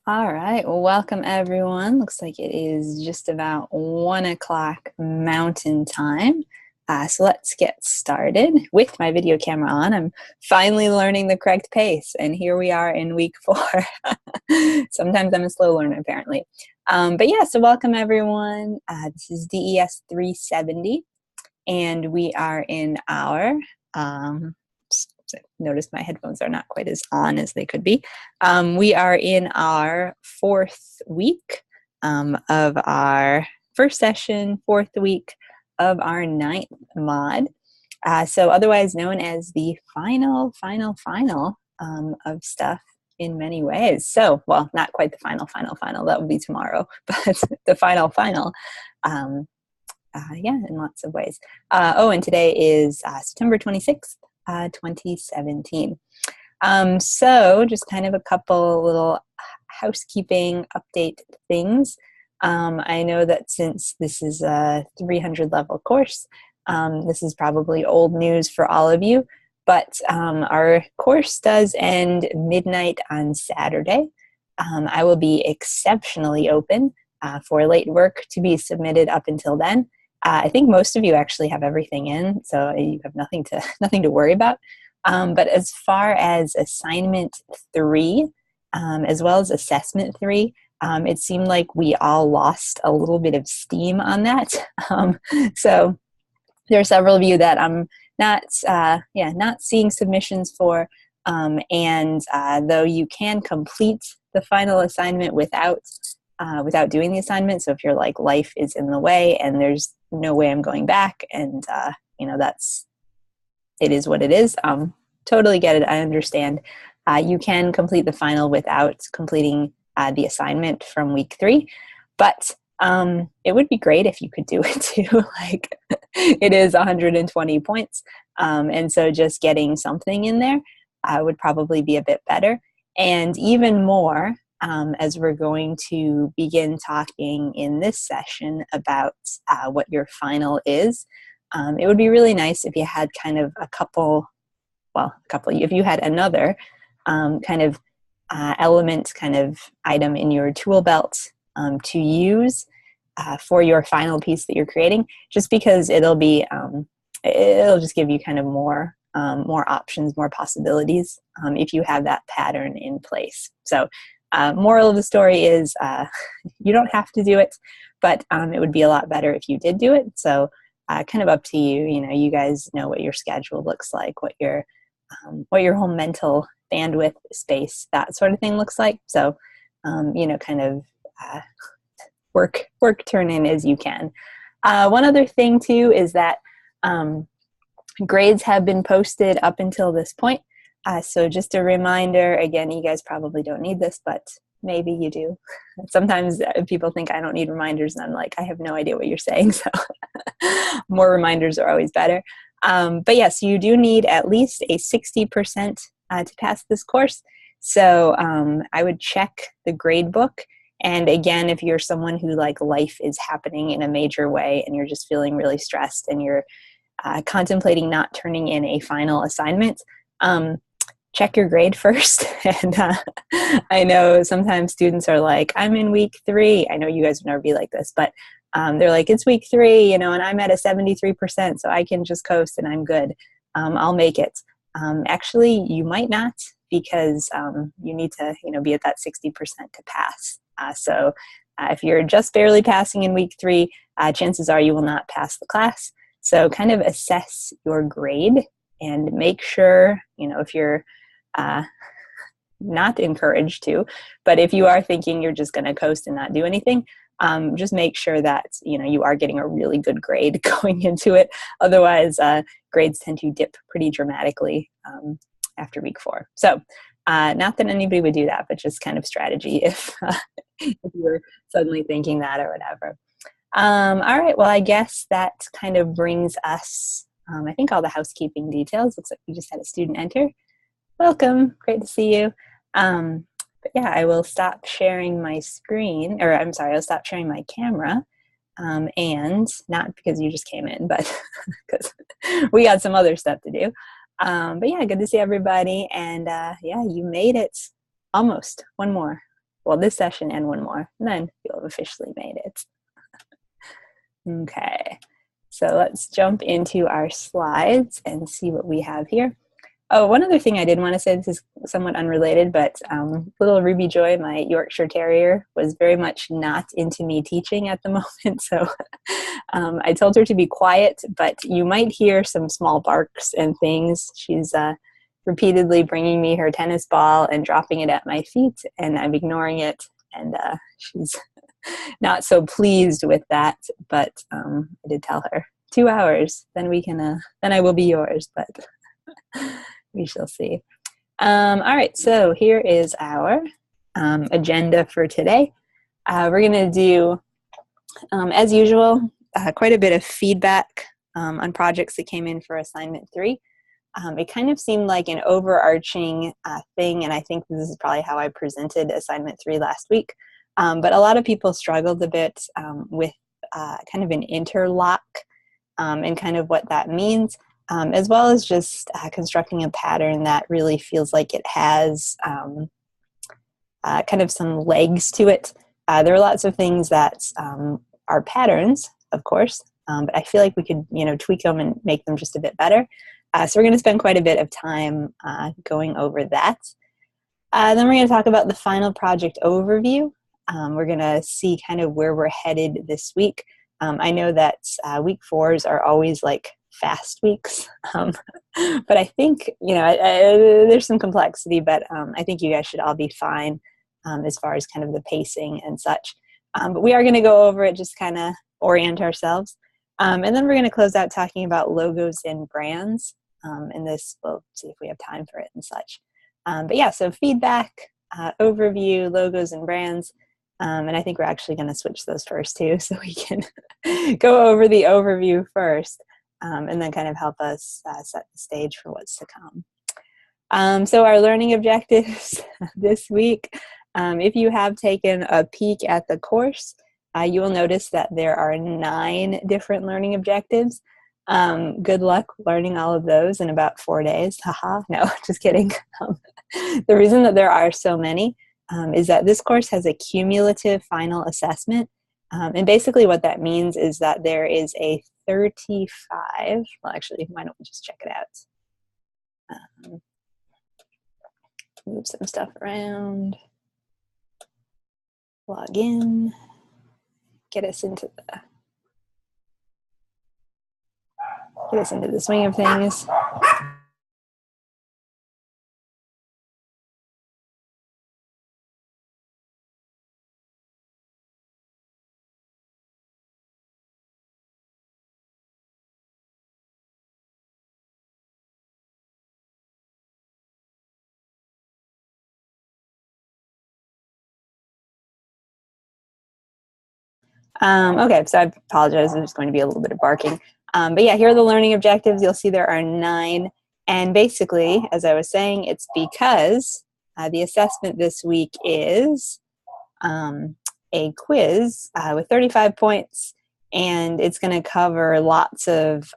All right, well, welcome everyone. Looks like it is just about 1 o'clock Mountain Time. So let's get started with my video camera on. I'm finally learning the correct pace, and here we are in week 4. Sometimes I'm a slow learner, apparently. But yeah, so welcome everyone. This is DES 370, and we are in our notice my headphones are not quite as on as they could be. We are in our 4th week of our first session, 4th week of our 9th mod. So otherwise known as the final of stuff in many ways. So, well, not quite the final, that will be tomorrow, but the final. Yeah, in lots of ways. And today is September 26th. 2017. So just kind of a couple little housekeeping update things. I know that since this is a 300 level course, this is probably old news for all of you, but our course does end midnight on Saturday. I will be exceptionally open for late work to be submitted up until then. I think most of you actually have everything in, so you have nothing to worry about. But as far as assignment 3, as well as assessment 3, it seemed like we all lost a little bit of steam on that. So there are several of you that I'm not seeing submissions for. And though you can complete the final assignment without doing the assignment, so if your life is in the way and there's no way I'm going back, and it is what it is. Totally get it. I understand. You can complete the final without completing the assignment from week 3, but it would be great if you could do it too. It is 120 points, and so just getting something in there would probably be a bit better. And even more, as we're going to begin talking in this session about what your final is, it would be really nice if you had kind of if you had another kind of element, kind of item in your tool belt to use for your final piece that you're creating, just because it'll just give you kind of more options, more possibilities if you have that pattern in place. So moral of the story is you don't have to do it, but it would be a lot better if you did do it. So kind of up to you. You guys know what your schedule looks like, what your whole mental bandwidth, space, that sort of thing looks like. So kind of work turn in as you can. One other thing too is that grades have been posted up until this point. So just a reminder, again, you guys probably don't need this, but maybe you do. Sometimes people think I don't need reminders, and I'm like, I have no idea what you're saying, so more reminders are always better. But yes, you do need at least a 60% to pass this course. So I would check the grade book. And again, if you're someone who life is happening in a major way and you're just feeling really stressed and you're contemplating not turning in a final assignment, check your grade first. And I know sometimes students are like, I'm in week 3. I know you guys would never be like this, but they're like, it's week 3, and I'm at a 73%, so I can just coast and I'm good. I'll make it. Actually, you might not, because you need to be at that 60% to pass. So if you're just barely passing in week 3, chances are you will not pass the class. So kind of assess your grade and make sure, if you're not encouraged to, but if you are thinking you're just going to coast and not do anything, just make sure that you are getting a really good grade going into it. Otherwise, grades tend to dip pretty dramatically after week 4. So not that anybody would do that, but just kind of strategy if you're suddenly thinking that or whatever. All right, well, I guess that kind of brings us, I think, all the housekeeping details. Looks like we just had a student enter. Welcome, great to see you. But yeah, I will stop sharing my screen, or I'm sorry, I'll stop sharing my camera. And not because you just came in, but because we got some other stuff to do. But yeah, good to see everybody. And yeah, you made it almost. One more. well, this session and one more, and then you'll have officially made it. Okay, so let's jump into our slides and see what we have here. Oh, one other thing I did want to say, this is somewhat unrelated, but little Ruby Joy, my Yorkshire Terrier, was very much not into me teaching at the moment. So I told her to be quiet, but you might hear some small barks and things. She's repeatedly bringing me her tennis ball and dropping it at my feet, and I'm ignoring it. And she's not so pleased with that, but I did tell her 2 hours, then we can, then I will be yours, but we shall see. All right, so here is our agenda for today. We're going to do, as usual, quite a bit of feedback on projects that came in for assignment 3. It kind of seemed like an overarching thing, and I think this is probably how I presented assignment 3 last week. But a lot of people struggled a bit with kind of an interlock and kind of what that means. As well as just constructing a pattern that really feels like it has kind of some legs to it. There are lots of things that are patterns, of course, but I feel like we could, tweak them and make them just a bit better. So we're going to spend quite a bit of time going over that. Then we're going to talk about the final project overview. We're going to see kind of where we're headed this week. I know that week 4s are always like fast weeks, but I think there's some complexity, but I think you guys should all be fine as far as kind of the pacing and such, but we are going to go over it, just kind of orient ourselves, and then we're going to close out talking about logos and brands, and this, we'll see if we have time for it and such, but yeah, so feedback, overview, logos and brands, and I think we're actually going to switch those first too, so we can go over the overview first. And then kind of help us set the stage for what's to come. So our learning objectives this week, if you have taken a peek at the course, you will notice that there are 9 different learning objectives. Good luck learning all of those in about 4 days. Haha, no, just kidding. The reason that there are so many is that this course has a cumulative final assessment. And basically what that means is that there is a 35, well actually, why don't we just check it out. Move some stuff around, log in, get us into the swing of things. Okay, so I apologize. There's going to be a little bit of barking. But yeah, here are the learning objectives. You'll see there are 9. And basically, as I was saying, it's because the assessment this week is a quiz with 35 points. And it's going to cover lots of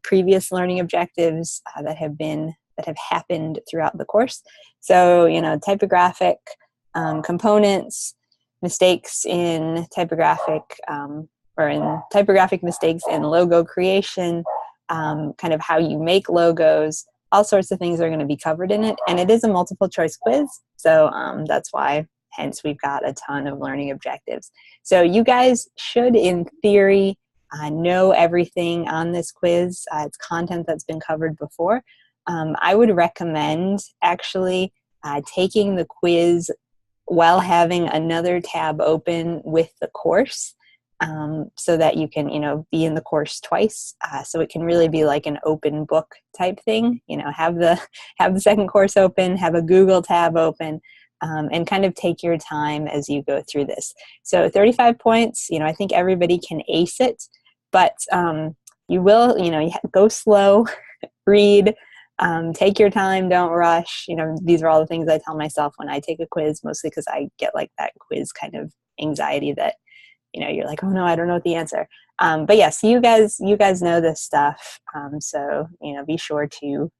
previous learning objectives that have happened throughout the course. So, typographic components, mistakes in typographic mistakes in logo creation, kind of how you make logos, all sorts of things are going to be covered in it. And it is a multiple choice quiz. So that's why, hence, we've got a ton of learning objectives. So you guys should, in theory, know everything on this quiz. It's content that's been covered before. I would recommend actually taking the quiz while having another tab open with the course, so that you can, be in the course twice. So it can really be like an open book type thing. Have the second course open, have a Google tab open, and kind of take your time as you go through this. So 35 points. I think everybody can ace it, but you will, go slow, read. Take your time, don't rush. These are all the things I tell myself when I take a quiz, mostly because I get like that quiz kind of anxiety that, you're like, oh no, I don't know what the answer. But yes, you guys know this stuff. So, be sure to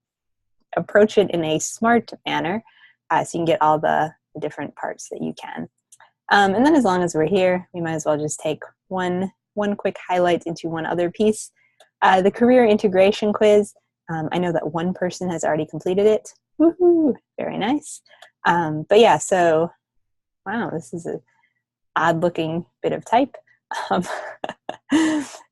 approach it in a smart manner, so you can get all the the different parts that you can. And then as long as we're here, we might as well just take one quick highlight into one other piece. The career integration quiz. I know that one person has already completed it. Woohoo! Very nice. But yeah, so wow, this is an odd looking bit of type.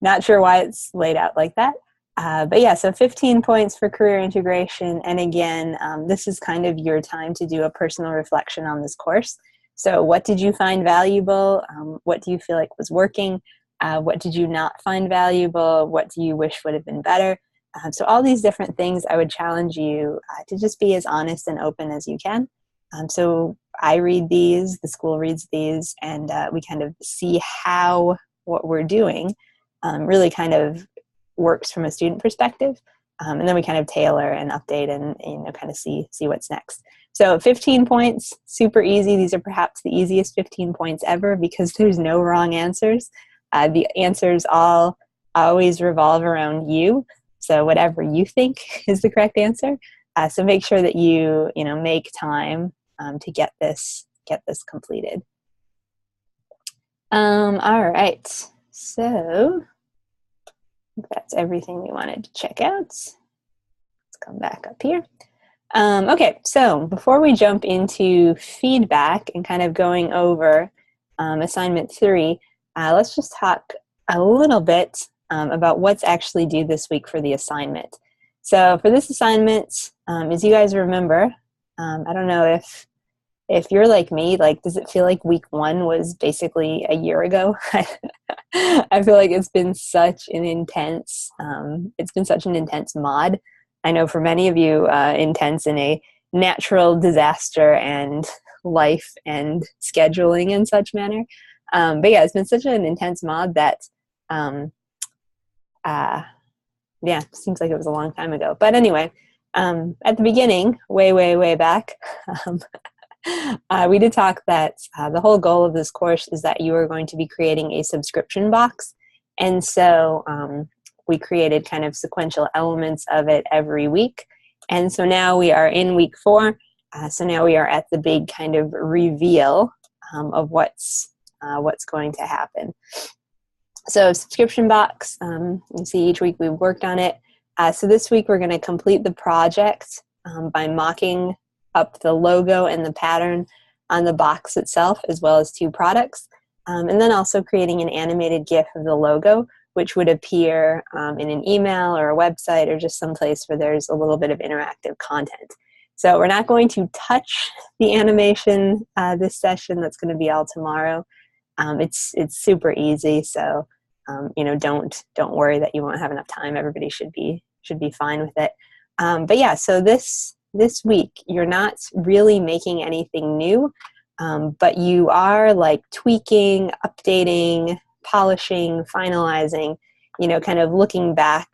Not sure why it's laid out like that. But yeah, so 15 points for career integration. And again, this is kind of your time to do a personal reflection on this course. So what did you find valuable? What do you feel like was working? What did you not find valuable? What do you wish would have been better? So all these different things, I would challenge you to just be as honest and open as you can. So I read these, the school reads these, and we kind of see how what we're doing really kind of works from a student perspective. And then we kind of tailor and update and kind of see what's next. So 15 points, super easy. These are perhaps the easiest 15 points ever because there's no wrong answers. The answers all always revolve around you. So whatever you think is the correct answer. So make sure that you make time to get this completed. All right. So that's everything we wanted to check out. Let's come back up here. Okay, so before we jump into feedback and kind of going over assignment 3, let's just talk a little bit about what's actually due this week for the assignment. So for this assignment, as you guys remember, I don't know if you're like me, like, does it feel like week 1 was basically a year ago? I feel like it's been such an intense mod. I know for many of you, intense in a natural disaster and life and scheduling and such manner. But yeah, it's been such an intense mod that, yeah, seems like it was a long time ago. But anyway, at the beginning, way back, we did talk that the whole goal of this course is that you are going to be creating a subscription box. And so we created kind of sequential elements of it every week. And so now we are in week 4. So now we are at the big kind of reveal of what's going to happen. So subscription box, you see each week we've worked on it. So this week we're going to complete the project by mocking up the logo and the pattern on the box itself, as well as 2 products. And then also creating an animated GIF of the logo, which would appear in an email or a website or just someplace where there's a little bit of interactive content. So we're not going to touch the animation this session. That's going to be all tomorrow. It's super easy, so don't worry that you won't have enough time. Everybody should be fine with it. But yeah, so this week you're not really making anything new, but you are like tweaking, updating, polishing, finalizing, kind of looking back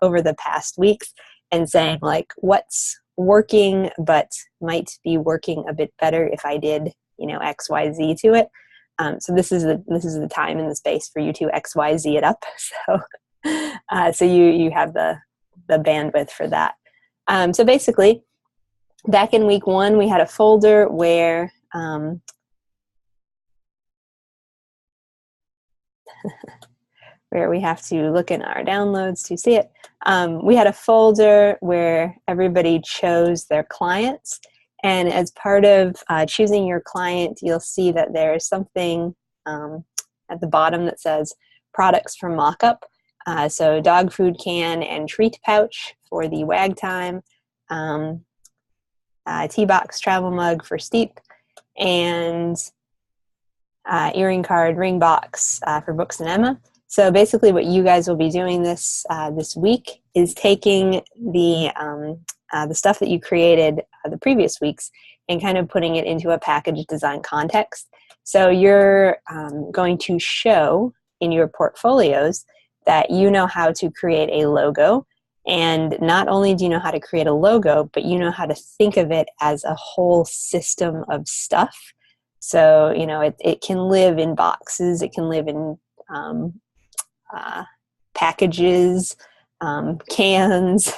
over the past weeks and saying like what's working but might be working a bit better if I did X, Y, Z to it. So this is the time and the space for you to X, Y, Z it up. So you have the bandwidth for that. So basically, back in week 1, we had a folder where where we have to look in our downloads to see it. We had a folder where everybody chose their clients. And as part of choosing your client, you'll see that there's something at the bottom that says products from Mockup. So dog food can and treat pouch for the wag time, tea box travel mug for Steep, and earring card ring box for Books and Emma. So basically what you guys will be doing this week is taking the stuff that you created the previous weeks and kind of putting it into a package design context. So you're going to show in your portfolios that you know how to create a logo. And not only do you know how to create a logo, but you know how to think of it as a whole system of stuff. So, it can live in boxes, it can live in packages, cans,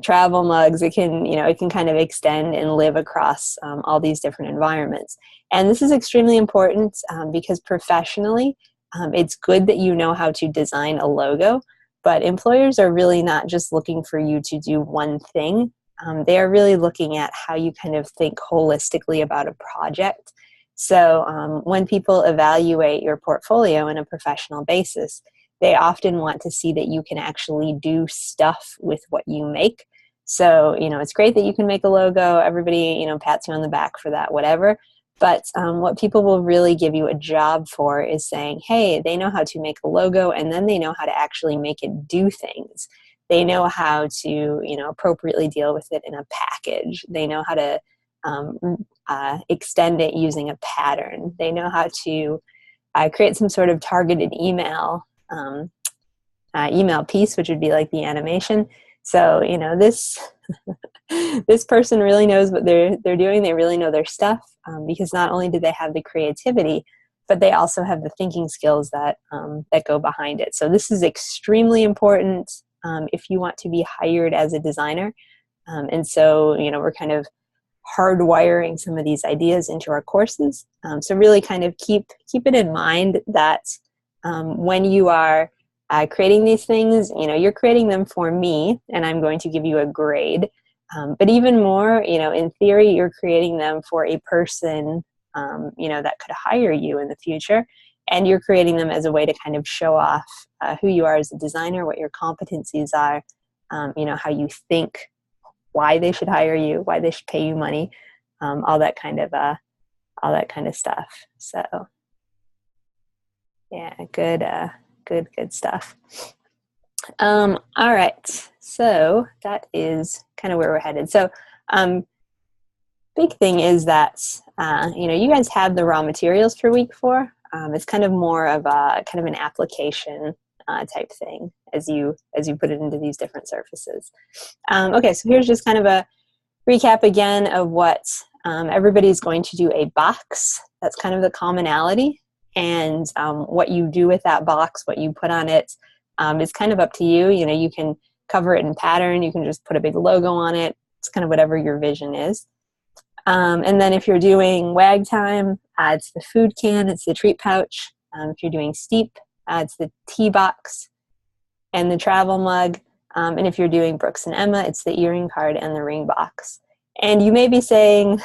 travel mugs. It can, it can kind of extend and live across all these different environments. And this is extremely important because professionally, it's good that you know how to design a logo, but employers are really not just looking for you to do one thing. They are really looking at how you kind of think holistically about a project. So when people evaluate your portfolio on a professional basis, they often want to see that you can actually do stuff with what you make. So, it's great that you can make a logo. Everybody, pats you on the back for that, whatever. But what people will really give you a job for is saying, hey, they know how to make a logo, and then they know how to actually make it do things. They know how to, appropriately deal with it in a package. They know how to extend it using a pattern. They know how to create some sort of targeted email piece, which would be like the animation. So, this this person really knows what they're doing. They really know their stuff because not only do they have the creativity, but they also have the thinking skills that that go behind it. So this is extremely important if you want to be hired as a designer. And so, we're kind of hardwiring some of these ideas into our courses. So really kind of keep it in mind that when you are creating these things, you're creating them for me, and I'm going to give you a grade. But even more, in theory, you're creating them for a person, that could hire you in the future. And you're creating them as a way to kind of show off who you are as a designer, what your competencies are, how you think, why they should hire you, why they should pay you money, all that kind of stuff. So, yeah, good stuff. All right, so that is kind of where we're headed. So, big thing is that you guys have the raw materials for week 4. It's kind of more of a kind of an application type thing as you put it into these different surfaces. Okay, so here's just kind of a recap again of what everybody's going to do a box. That's kind of the commonality. And what you do with that box, what you put on it, is kind of up to you. You can cover it in pattern. You can just put a big logo on it. It's kind of whatever your vision is. And then if you're doing WAG time, it's the food can, it's the treat pouch. If you're doing steep, it's the tea box and the travel mug. And if you're doing Brooks and Emma, it's the earring card and the ring box. And you may be saying,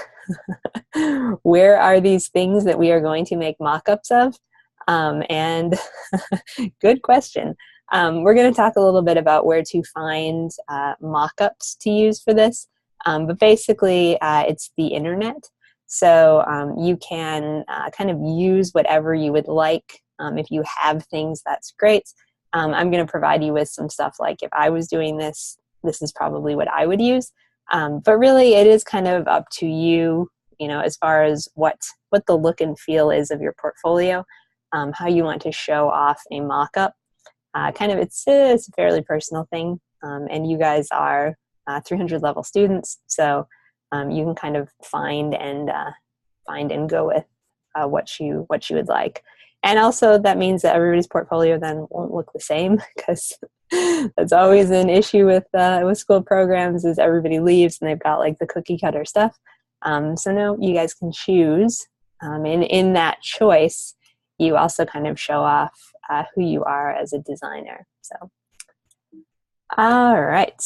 where are these things that we are going to make mock-ups of? And good question. We're going to talk a little bit about where to find mock-ups to use for this. But basically, it's the internet. So you can kind of use whatever you would like. If you have things, that's great. I'm going to provide you with some stuff like if I was doing this, this is probably what I would use. But really, it is kind of up to you, as far as what the look and feel is of your portfolio, how you want to show off a mock-up. It's a fairly personal thing, and you guys are 300 level students, so you can kind of find and go with what you would like. And also that means that everybody's portfolio then won't look the same, because that's always an issue with school programs is everybody leaves and they've got like the cookie cutter stuff. So no, you guys can choose, and in that choice, you also kind of show off who you are as a designer. So, all right.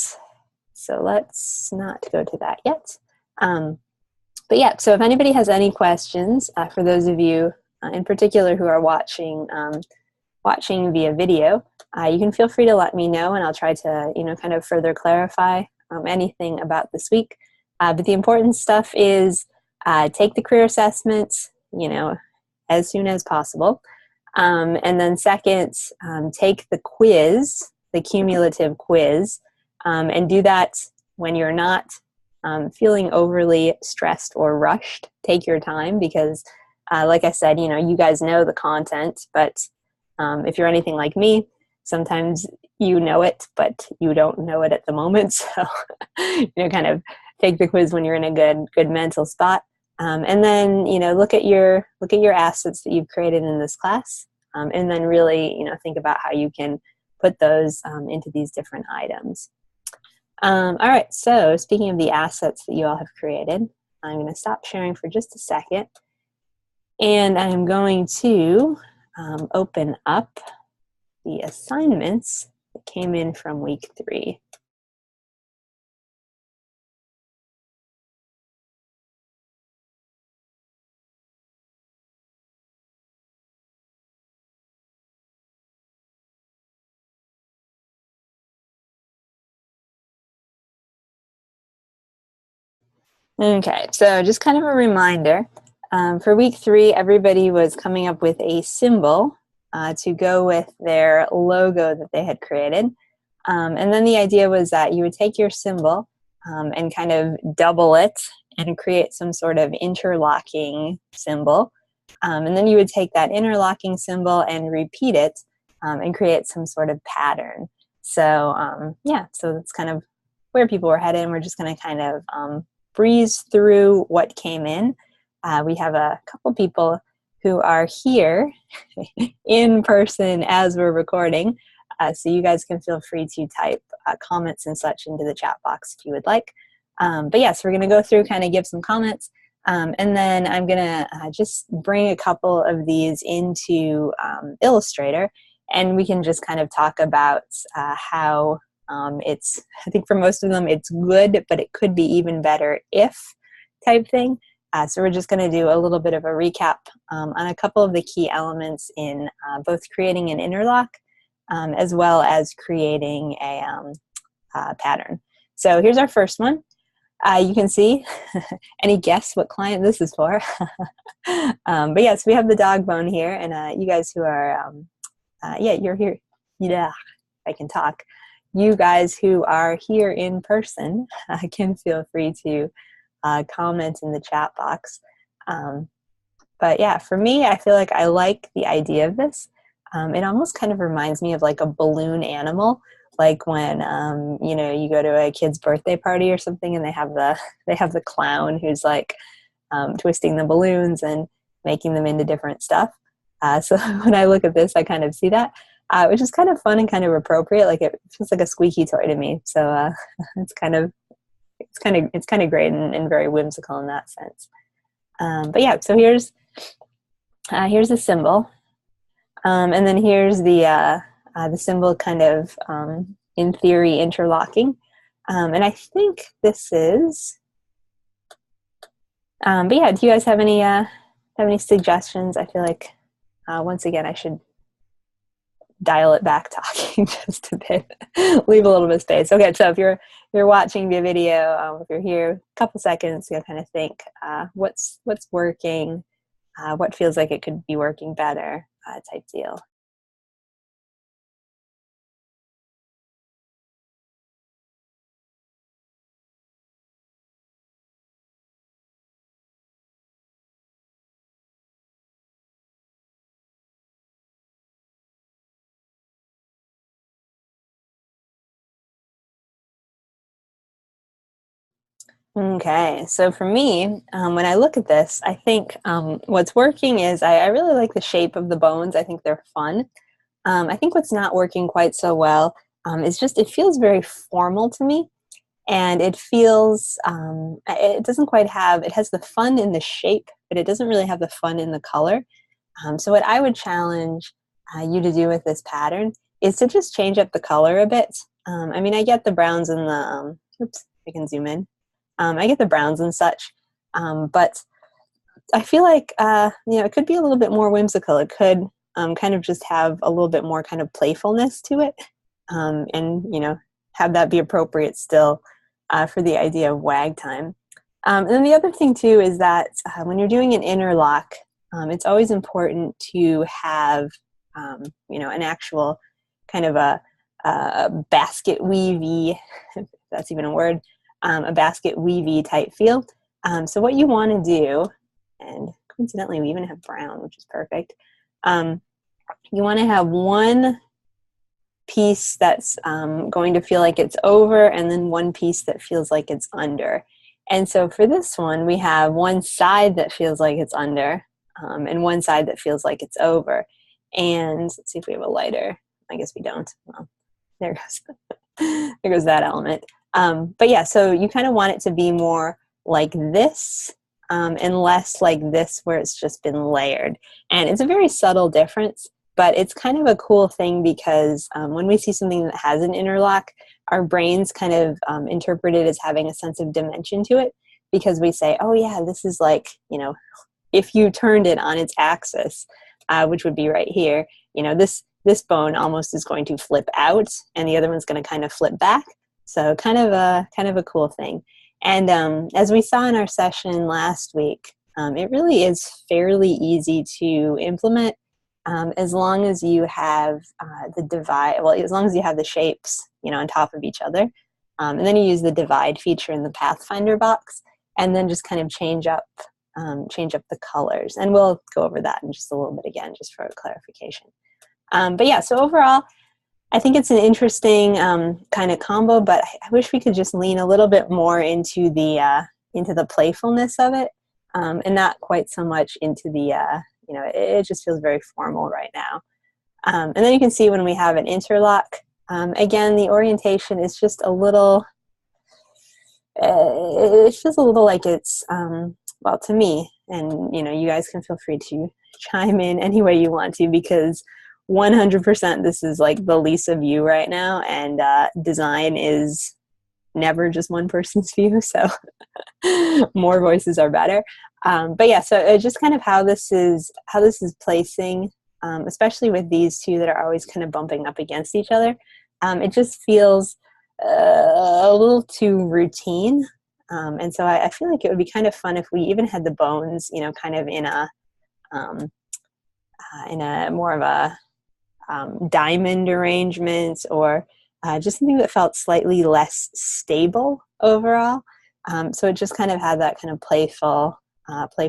So let's not go to that yet. But yeah, so if anybody has any questions, for those of you in particular who are watching via video, you can feel free to let me know, and I'll try to kind of further clarify anything about this week. But the important stuff is take the career assessment, as soon as possible. And then second, take the quiz, the cumulative quiz, and do that when you're not feeling overly stressed or rushed. Take your time because, like I said, you guys know the content, but if you're anything like me, sometimes you know it, but you don't know it at the moment. So, kind of take the quiz when you're in a good mental spot. And then, look at your assets that you've created in this class. And then really, think about how you can put those into these different items. All right, so speaking of the assets that you all have created, I'm going to stop sharing for just a second, and I'm going to open up the assignments that came in from week 3. Okay, so just kind of a reminder, for week 3, everybody was coming up with a symbol to go with their logo that they had created. And then the idea was that you would take your symbol and kind of double it and create some sort of interlocking symbol. And then you would take that interlocking symbol and repeat it and create some sort of pattern. So yeah, so that's kind of where people were headed, and we're just going to kind of breeze through what came in. We have a couple people who are here in person as we're recording, so you guys can feel free to type comments and such into the chat box if you would like. But yes, we're going to go through, kind of give some comments, and then I'm going to just bring a couple of these into Illustrator, and we can just kind of talk about how it's, I think for most of them it's good, but it could be even better if type thing. So we're just going to do a little bit of a recap on a couple of the key elements in both creating an interlock as well as creating a pattern. So here's our first one. You can see, any guess what client this is for? But yes, we have the dog bone here, and you guys who are, yeah, you're here. Yeah, I can talk. You guys who are here in person can feel free to comment in the chat box. But yeah, for me, I feel like I like the idea of this. It almost kind of reminds me of like a balloon animal, like when you know, you go to a kid's birthday party or something, and they have the clown who's like twisting the balloons and making them into different stuff. So when I look at this, I kind of see that, which is kind of fun and kind of appropriate. Like it feels like a squeaky toy to me. So it's kind of great and very whimsical in that sense. But yeah, so here's the symbol, and then here's the symbol kind of in theory interlocking, and I think this is. But yeah, do you guys have any suggestions? I feel like once again I should dial it back talking just a bit, leave a little bit of space. Okay, so if you're watching the video, if you're here a couple seconds, you'll kind of think what's working, what feels like it could be working better, type deal. Okay, so for me, when I look at this, I think what's working is I really like the shape of the bones. I think they're fun. I think what's not working quite so well is just it feels very formal to me, and it feels, it doesn't quite have, it has the fun in the shape, but it doesn't really have the fun in the color. So what I would challenge you to do with this pattern is to just change up the color a bit. I mean, I get the browns and the, oops, I can zoom in. I get the browns and such, but I feel like you know, it could be a little bit more whimsical. It could kind of just have a little bit more kind of playfulness to it, and you know, have that be appropriate still for the idea of wag time. And then the other thing too is that when you're doing an interlock, it's always important to have you know, an actual kind of a basket weavy, if that's even a word, a basket weavy type feel. So what you want to do, and coincidentally we even have brown, which is perfect, you want to have one piece that's going to feel like it's over, and then one piece that feels like it's under. And so for this one, we have one side that feels like it's under, and one side that feels like it's over. And let's see if we have a lighter I guess we don't. Well, there goes, there goes that element. But yeah, so you kind of want it to be more like this, and less like this where it's just been layered. And it's a very subtle difference, but it's kind of a cool thing because when we see something that has an interlock, our brains kind of interpret it as having a sense of dimension to it, because we say, oh yeah, this is like, if you turned it on its axis, which would be right here, this bone almost is going to flip out and the other one's going to kind of flip back. So kind of a cool thing. And as we saw in our session last week, it really is fairly easy to implement, as long as you have the divide, well, as long as you have the shapes, on top of each other. And then you use the divide feature in the Pathfinder box, and then just kind of change up the colors. And we'll go over that in just a little bit again, just for clarification. But yeah, so overall, I think it's an interesting kind of combo, but I wish we could just lean a little bit more into the playfulness of it, and not quite so much into the, it just feels very formal right now. And then you can see when we have an interlock, again, the orientation is just a little, it feels a little like it's, well, to me, and you guys can feel free to chime in any way you want to, because 100% this is like the Lisa view right now, and design is never just one person's view, so more voices are better. But yeah, so just kind of how this is placing, especially with these two that are always kind of bumping up against each other. It just feels a little too routine. And so I feel like it would be kind of fun if we even had the bones, kind of in a more of a diamond arrangement, or just something that felt slightly less stable overall. So it just kind of had that kind of playful,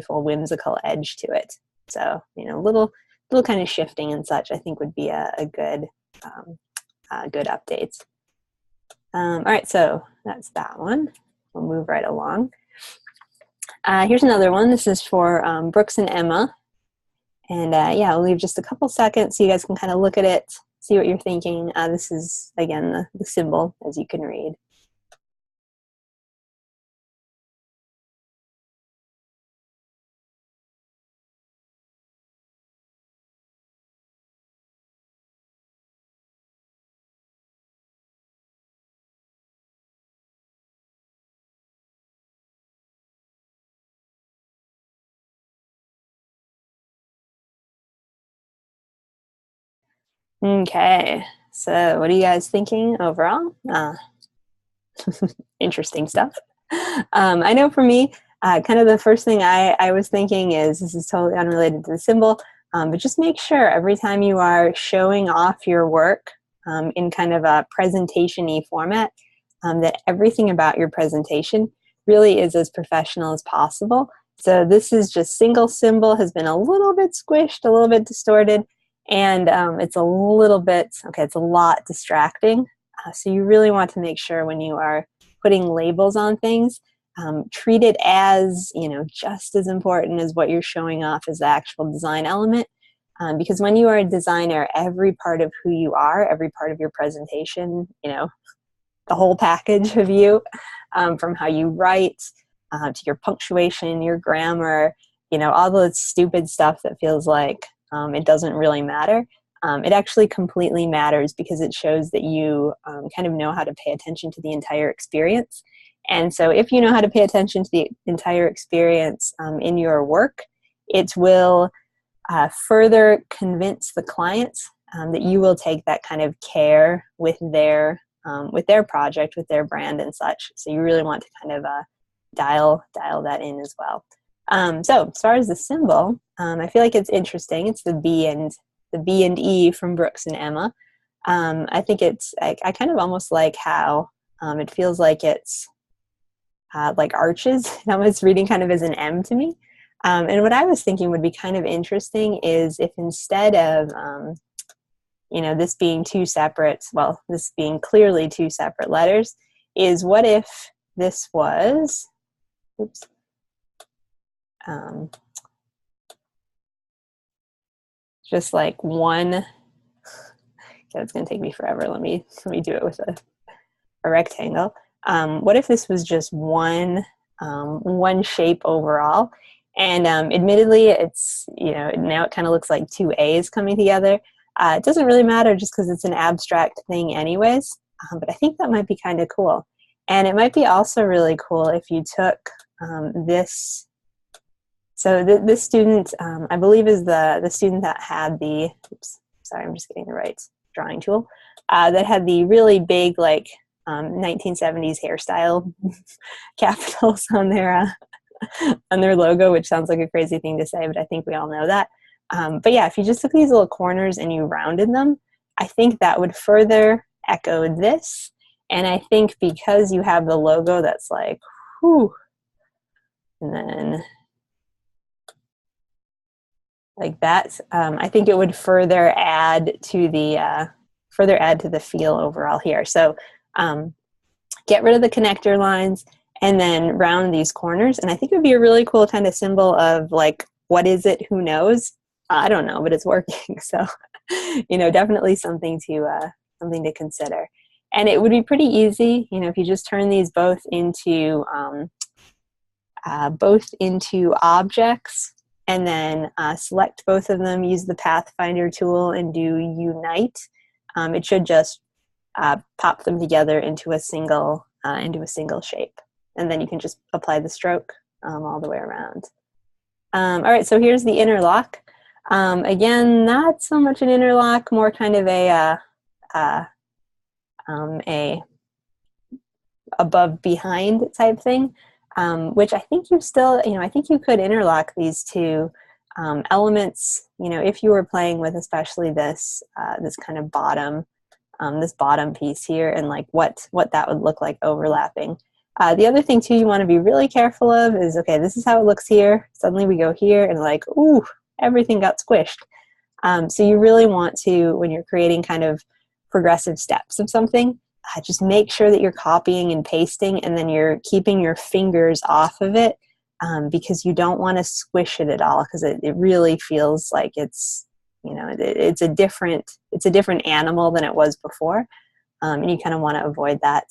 whimsical edge to it. So, little kind of shifting and such, I think would be a good update. All right, so that's that one. We'll move right along. Here's another one. This is for Brooks and Emma. And yeah, I'll leave just a couple seconds so you guys can kind of look at it, see what you're thinking. This is, again, the symbol, as you can read. Okay, so what are you guys thinking overall? Interesting stuff. I know for me, kind of the first thing I was thinking is, this is totally unrelated to the symbol, but just make sure every time you are showing off your work in kind of a presentation-y format, that everything about your presentation really is as professional as possible. So this is just single symbol, has been a little bit squished, a little bit distorted, and it's a little bit, okay, it's a lot distracting. So you really want to make sure when you are putting labels on things, treat it as, just as important as what you're showing off as the actual design element. Because when you are a designer, every part of who you are, every part of your presentation, the whole package of you, from how you write, to your punctuation, your grammar, all the stupid stuff that feels like it doesn't really matter. It actually completely matters, because it shows that you kind of know how to pay attention to the entire experience. And so if you know how to pay attention to the entire experience in your work, it will further convince the clients that you will take that kind of care with their project, with their brand and such. So you really want to kind of dial that in as well. So as far as the symbol, I feel like it's interesting. It's the B and E from Brooks and Emma. I think it's, I kind of almost like how it feels like it's like arches. It's reading kind of as an M to me. And what I was thinking would be kind of interesting is if instead of, this being this being clearly two separate letters, is what if this was, oops, just like one it's going to take me forever. Let me do it with a rectangle. What if this was just one shape overall? And admittedly, it's, now it kind of looks like two A's coming together. It doesn't really matter just because it's an abstract thing anyways, but I think that might be kind of cool. And it might be also really cool if you took this. So this student, I believe, is the student that had the, oops, sorry, I'm just getting the right drawing tool, that had the really big, like, 1970s hairstyle capitals on their logo, which sounds like a crazy thing to say, but I think we all know that. But yeah, if you just took these little corners and you rounded them, I think that would further echo this. And I think because you have the logo that's like, whew, and then like that, I think it would further add to the feel overall here. So get rid of the connector lines and then round these corners. And I think it would be a really cool kind of symbol of, like, what is it? Who knows? I don't know, but it's working. So, definitely something to consider. And it would be pretty easy, if you just turn these both into objects, and then select both of them, use the Pathfinder tool, and do Unite. It should just pop them together into a single shape, and then you can just apply the stroke all the way around. All right, so here's the interlock. Again, not so much an interlock, more kind of a above behind type thing, which I think you still, I think you could interlock these two elements, if you were playing with especially this this kind of bottom piece here, and like what that would look like overlapping. The other thing too you want to be really careful of is, okay, this is how it looks here. Suddenly we go here and like, ooh, everything got squished. So you really want to, when you're creating kind of progressive steps of something, just make sure that you're copying and pasting, and then you're keeping your fingers off of it, because you don't want to squish it at all, because it really feels like it's, it's a different animal than it was before, and you kind of want to avoid that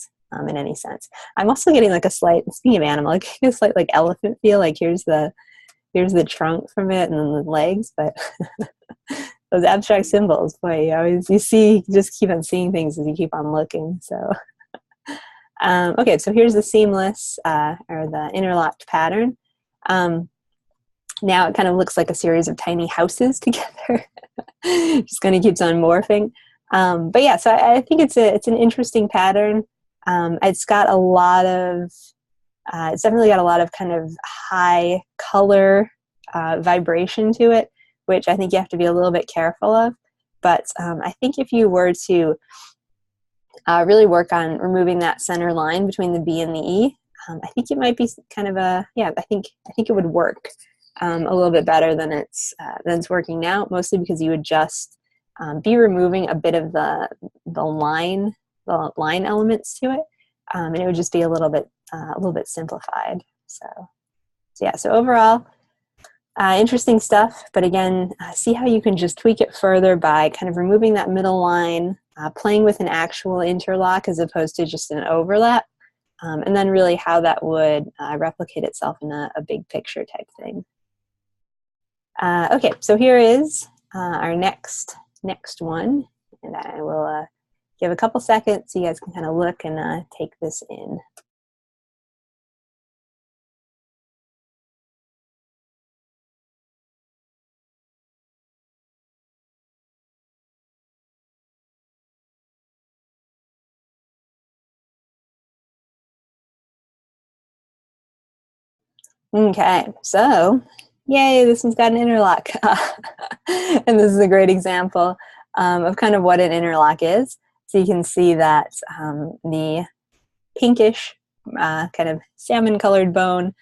in any sense. I'm also getting like a slight, speaking of animal, like a slight like elephant feel, like here's the trunk from it and then the legs, but those abstract symbols, boy, you just keep on seeing things as you keep on looking. So okay, so here's the seamless or the interlocked pattern. Now it kind of looks like a series of tiny houses together. Just kind of keeps on morphing. But yeah, so I think it's an interesting pattern. It's got a lot of, it's definitely got a lot of kind of high color vibration to it, which I think you have to be a little bit careful of. But I think if you were to really work on removing that center line between the B and the E, I think it might be kind of I think it would work a little bit better than it's working now, mostly because you would just be removing a bit of the line elements to it, and it would just be a little bit simplified. So overall, interesting stuff. But again, see how you can just tweak it further by kind of removing that middle line, playing with an actual interlock as opposed to just an overlap, and then really how that would replicate itself in a big picture type thing. Okay, so here is our next one, and I will give a couple seconds so you guys can kind of look and take this in. Okay, so yay, this one's got an interlock. And this is a great example of kind of what an interlock is. So you can see that the pinkish kind of salmon colored bone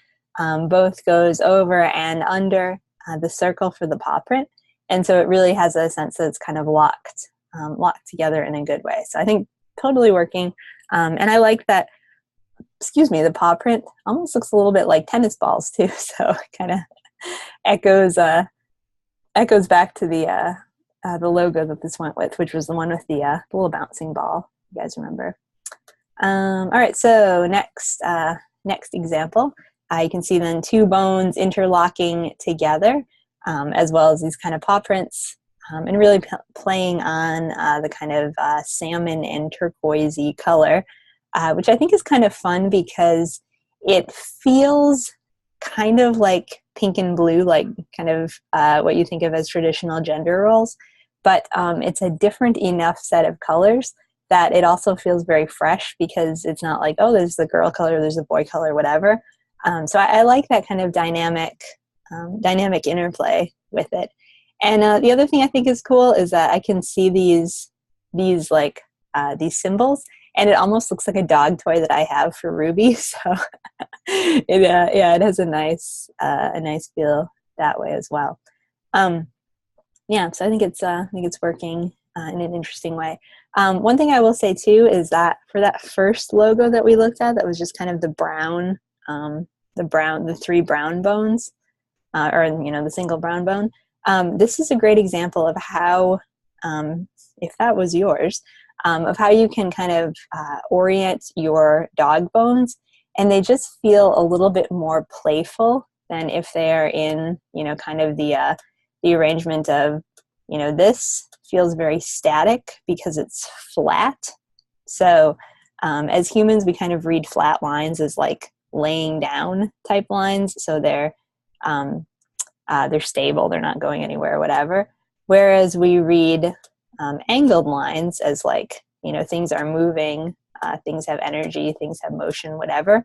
both goes over and under the circle for the paw print. And so it really has a sense that it's kind of locked together in a good way. So I think totally working. And I like that, the paw print almost looks a little bit like tennis balls too. So it kind of echoes back to the the logo that this went with, which was the one with the little bouncing ball. You guys remember? All right, so next example, you can see then two bones interlocking together, as well as these kind of paw prints, and really playing on the kind of salmon and turquoisey color, which I think is kind of fun because it feels kind of like pink and blue, like kind of what you think of as traditional gender roles, but it's a different enough set of colors that it also feels very fresh because it's not like, oh, there's the girl color, there's the boy color, whatever. So I like that kind of dynamic interplay with it. And the other thing I think is cool is that I can see these symbols, and it almost looks like a dog toy that I have for Ruby. So it has a nice feel that way as well. So I think it's working in an interesting way. One thing I will say too is that for that first logo that we looked at, that was just kind of the brown, the three brown bones, or the single brown bone. This is a great example of how, if that was yours, of how you can kind of orient your dog bones, and they just feel a little bit more playful than if they are in, kind of the arrangement of, this feels very static because it's flat. So as humans, we kind of read flat lines as like laying down type lines. So they're stable, they're not going anywhere, whatever. Whereas we read angled lines as like, things are moving, things have energy, things have motion, whatever.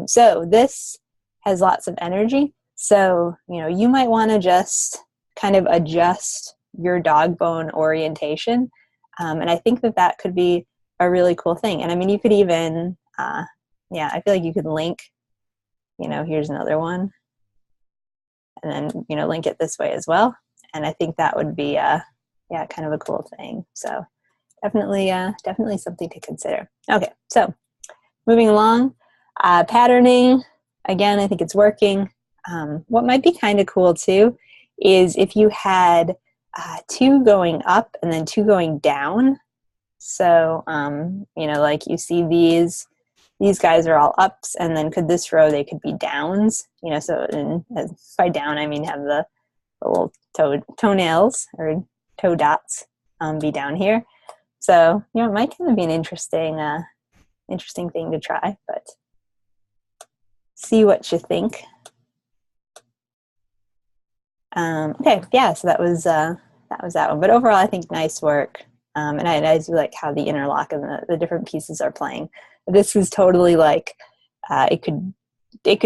So this has lots of energy. So, you might want to just kind of adjust your dog bone orientation. And I think that could be a really cool thing. And I mean, you could even, I feel like you could link, here's another one, and then, link it this way as well. And I think that would be, kind of a cool thing. So definitely something to consider. Okay, so moving along, patterning, again, I think it's working. What might be kind of cool too is if you had two going up and then two going down. So, like you see these guys are all ups, and then could this row, they could be downs, so by down, I mean have the little toenails or toe dots be down here. So, it might kind of be an interesting thing to try, but see what you think. Okay, yeah, so that was that one. But overall, I think nice work. And I do like how the interlock and the different pieces are playing. This is totally like, it could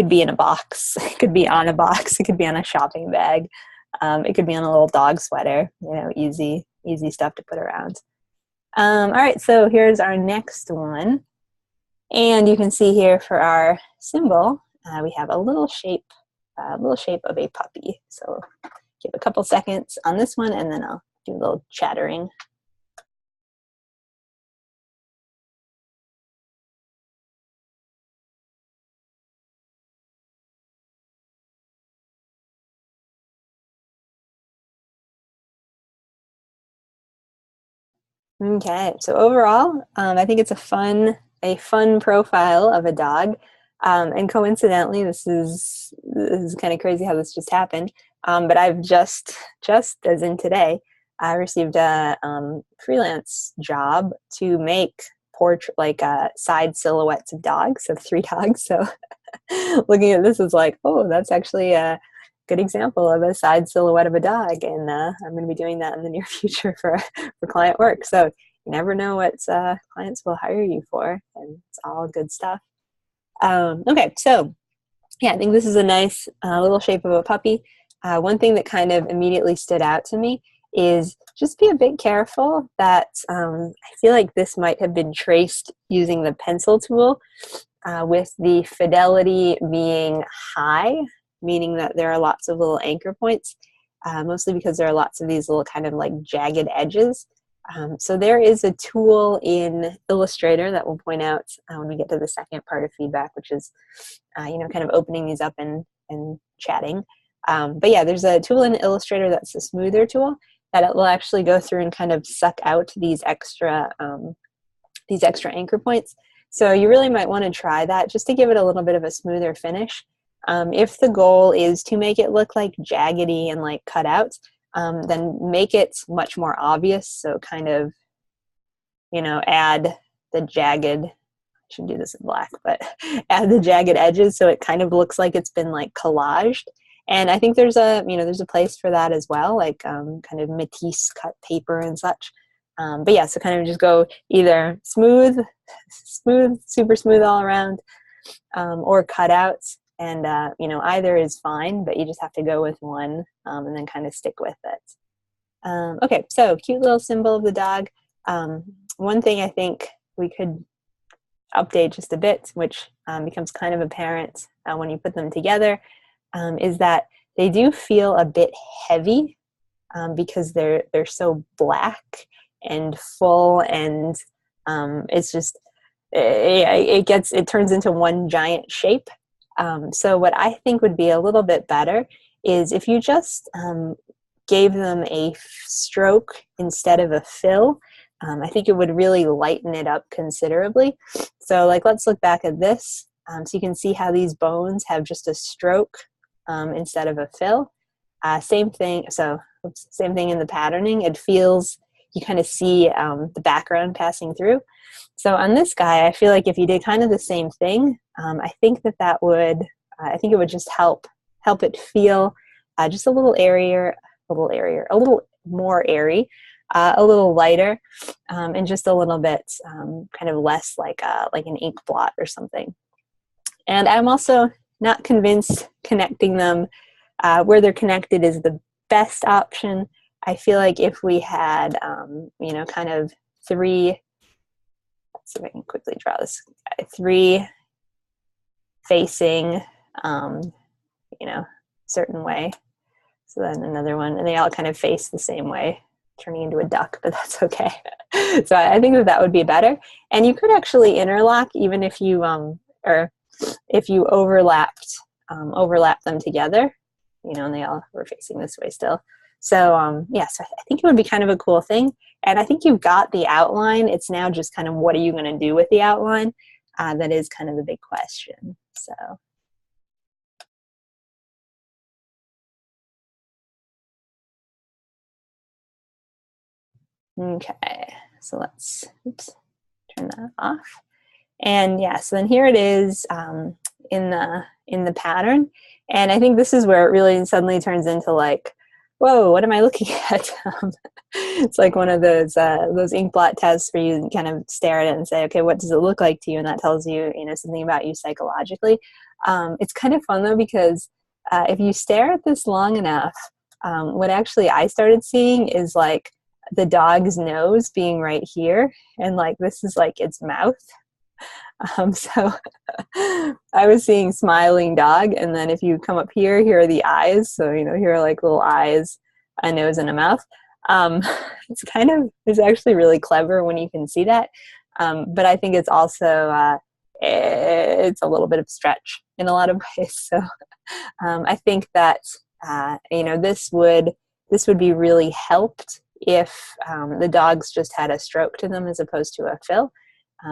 be in a box. It could be on a box. It could be on a shopping bag. It could be on a little dog sweater. Easy stuff to put around. All right, so here's our next one. And you can see here for our symbol, we have a little shape of a puppy. So give a couple seconds on this one, and then I'll do a little chattering. Okay, so overall, I think it's a fun profile of a dog. And coincidentally, this is kind of crazy how this just happened. But I've just as in today, I received a freelance job to make side silhouettes of dogs, of 3 dogs. So looking at this is like, oh, that's actually a good example of a side silhouette of a dog, and I'm going to be doing that in the near future for client work. So you never know what clients will hire you for, and it's all good stuff. Okay, so yeah, I think this is a nice little shape of a puppy. One thing that kind of immediately stood out to me is just be a bit careful that I feel like this might have been traced using the pencil tool, with the fidelity being high, meaning that there are lots of little anchor points, mostly because there are lots of these little kind of like jagged edges. So there is a tool in Illustrator that we'll point out when we get to the second part of feedback, which is, kind of opening these up and chatting. But yeah, there's a tool in Illustrator that's the smoother tool, that it will actually go through and kind of suck out these extra anchor points. So you really might want to try that just to give it a little bit of a smoother finish. If the goal is to make it look like jaggedy and like cutouts, then make it much more obvious. So kind of, you know, add the jagged, I should do this in black, but add the jagged edges so it kind of looks like it's been like collaged. And I think there's a, you know, there's a place for that as well, like kind of Matisse cut paper and such. But yeah, so kind of just go either smooth, super smooth all around, or cutouts. And, you know, either is fine, but you just have to go with one and then kind of stick with it. Okay, so cute little symbol of the dog. One thing I think we could update just a bit, which becomes kind of apparent when you put them together, is that they do feel a bit heavy because they're so black and full, and it's just it turns into one giant shape. So what I think would be a little bit better is if you just gave them a stroke instead of a fill. I think it would really lighten it up considerably. So like, let's look back at this. So you can see how these bones have just a stroke instead of a fill. Same thing. So same thing in the patterning. It feels, you kind of see the background passing through. So on this guy, I feel like if you did kind of the same thing, I think that would, I think it would just help it feel just a little airier, a little more airy, a little lighter, and just a little bit kind of less like an ink blot or something. And I'm also not convinced connecting them where they're connected is the best option. I feel like if we had, you know, kind of three, let's see if I can quickly draw this, three facing, you know, certain way. So then another one, and they all kind of face the same way, turning into a duck, but that's okay. So I think that would be better. And you could actually interlock even if you, or if you overlap them together, you know, and they all were facing this way still. So yeah, so I think it would be kind of a cool thing. And I think you've got the outline. It's now just kind of what are you going to do with the outline? That is kind of the big question. So. Okay, so let's turn that off. And yeah, so then here it is in the pattern. And I think this is where it really suddenly turns into like, whoa, what am I looking at? It's like one of those ink blot tests where you kind of stare at it and say, okay, what does it look like to you? And that tells you, you know, something about you psychologically. It's kind of fun though, because if you stare at this long enough, what actually I started seeing is like the dog's nose being right here, and like this is like its mouth. So I was seeing smiling dog, and then if you come up here, here are the eyes. So, you know, here are like little eyes, a nose, and a mouth. It's actually really clever when you can see that. But I think it's also, it's a little bit of stretch in a lot of ways. So I think that, you know, this would be really helped if the dogs just had a stroke to them as opposed to a fill.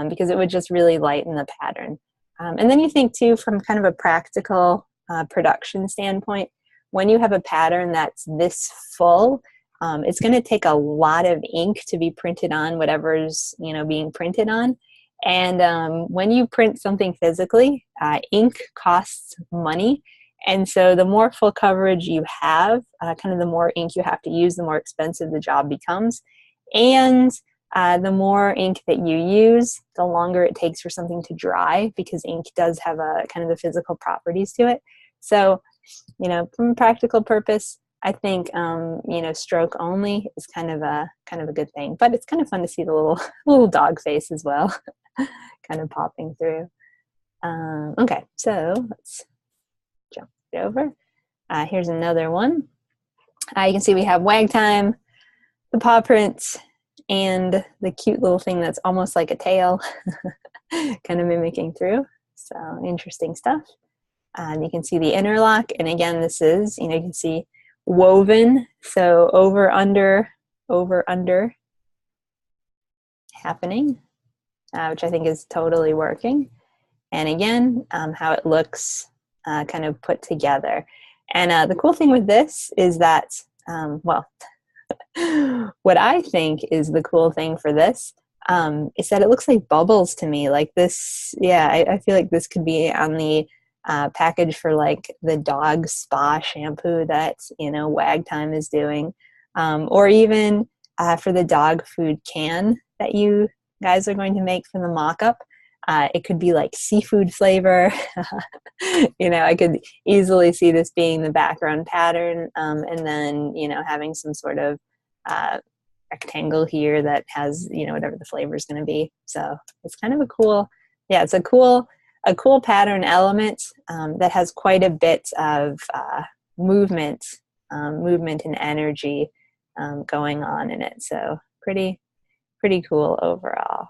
Because it would just really lighten the pattern. And then you think too, from kind of a practical production standpoint, when you have a pattern that's this full, it's going to take a lot of ink to be printed on whatever's, you know, being printed on. And when you print something physically, ink costs money. And so the more full coverage you have, kind of the more ink you have to use, the more expensive the job becomes. And the more ink that you use, the longer it takes for something to dry, because ink does have a kind of the physical properties to it. So, you know, from a practical purpose, I think, you know, stroke only is kind of a good thing. But it's kind of fun to see the little dog face as well, kind of popping through. Okay, so let's jump it over. Here's another one. You can see we have wag time, the paw prints, and the cute little thing that's almost like a tail kind of mimicking through. So interesting stuff. You can see the interlock, and again, this is, you know, you can see woven, so over, under, over under happening, which I think is totally working. And again, how it looks kind of put together. And the cool thing with this is that, well, what I think is the cool thing for this is that it looks like bubbles to me. Like this, yeah, I feel like this could be on the package for like the dog spa shampoo that, you know, Wag Time is doing. Or even for the dog food can that you guys are going to make for the mock-up. It could be like seafood flavor. You know, I could easily see this being the background pattern, and then, you know, having some sort of rectangle here that has, you know, whatever the flavor is going to be. So it's kind of a cool, yeah, it's a cool pattern element that has quite a bit of movement and energy going on in it. So pretty cool overall.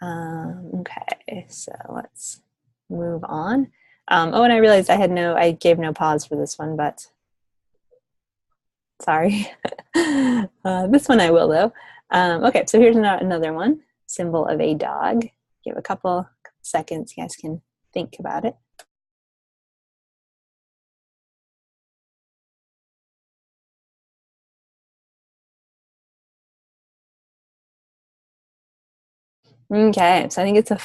Okay, so let's move on. Oh, and I realized I gave no pause for this one, but sorry. This one I will though. Okay, so here's another one, symbol of a dog. Give a couple seconds, you guys can think about it. Okay, so I think it's a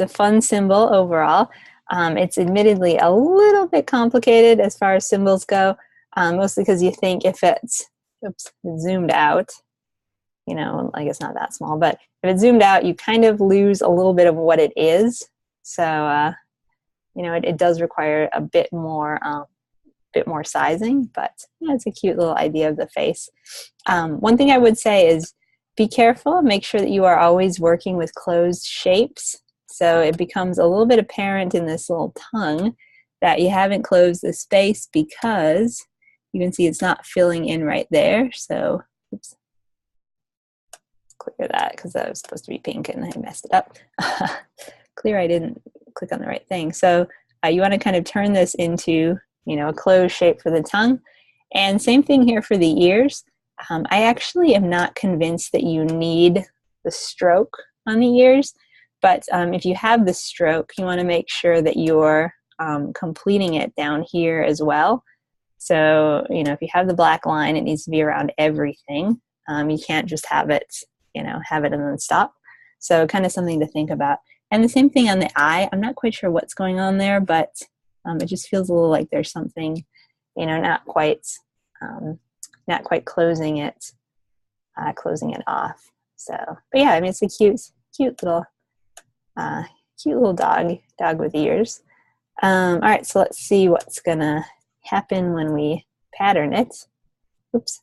fun symbol overall. It's admittedly a little bit complicated as far as symbols go, mostly because you think if it's zoomed out, you know, I guess not that small, but if it's zoomed out, you kind of lose a little bit of what it is. So, you know, it does require a bit more sizing, but yeah, it's a cute little idea of the face. One thing I would say is be careful, make sure that you are always working with closed shapes. So it becomes a little bit apparent in this little tongue that you haven't closed the space because you can see it's not filling in right there. So, oops, clear that because that was supposed to be pink and I messed it up. Clear, I didn't click on the right thing. So you want to kind of turn this into, you know, a closed shape for the tongue. And same thing here for the ears. I actually am not convinced that you need the stroke on the ears, but if you have the stroke, you want to make sure that you're completing it down here as well. So, you know, if you have the black line, it needs to be around everything. You can't just have it, you know, have it and then stop. So kind of something to think about. And the same thing on the eye. I'm not quite sure what's going on there, but it just feels a little like there's something, you know, not quite closing it off. So, but yeah, I mean, it's a cute little dog with ears. All right, so let's see what's gonna happen when we pattern it. Oops.